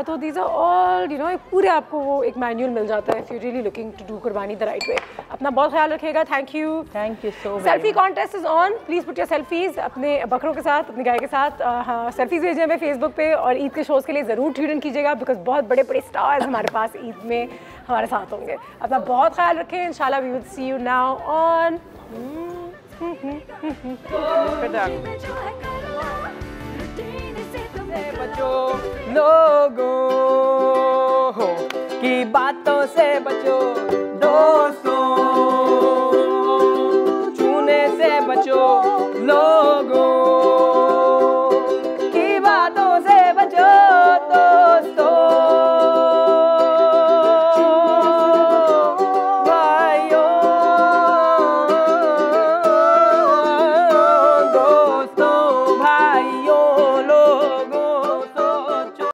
तो these are all you know पूरे आपको वो एक मैनुअल मिल जाता है if you really looking to do कुर्बानी द राइट वे। अपना बहुत ख्याल रखिएगा। Thank you so much. Selfie contest is on, please put your selfies अपने बकरों के साथ, अपनी गाय के साथ। हाँ, सेल्फीज भेजें हमें फेसबुक पे और ईद के शोज़ के लिए ज़रूर ट्यून इन कीजिएगा बिकॉज बहुत बड़े बड़े स्टार्स हमारे पास ईद में हमारे साथ होंगे। अपना बहुत ख्याल रखें। इंशाल्लाह we will see you now on बचो लोगों की बातों से बचो दोस्तों।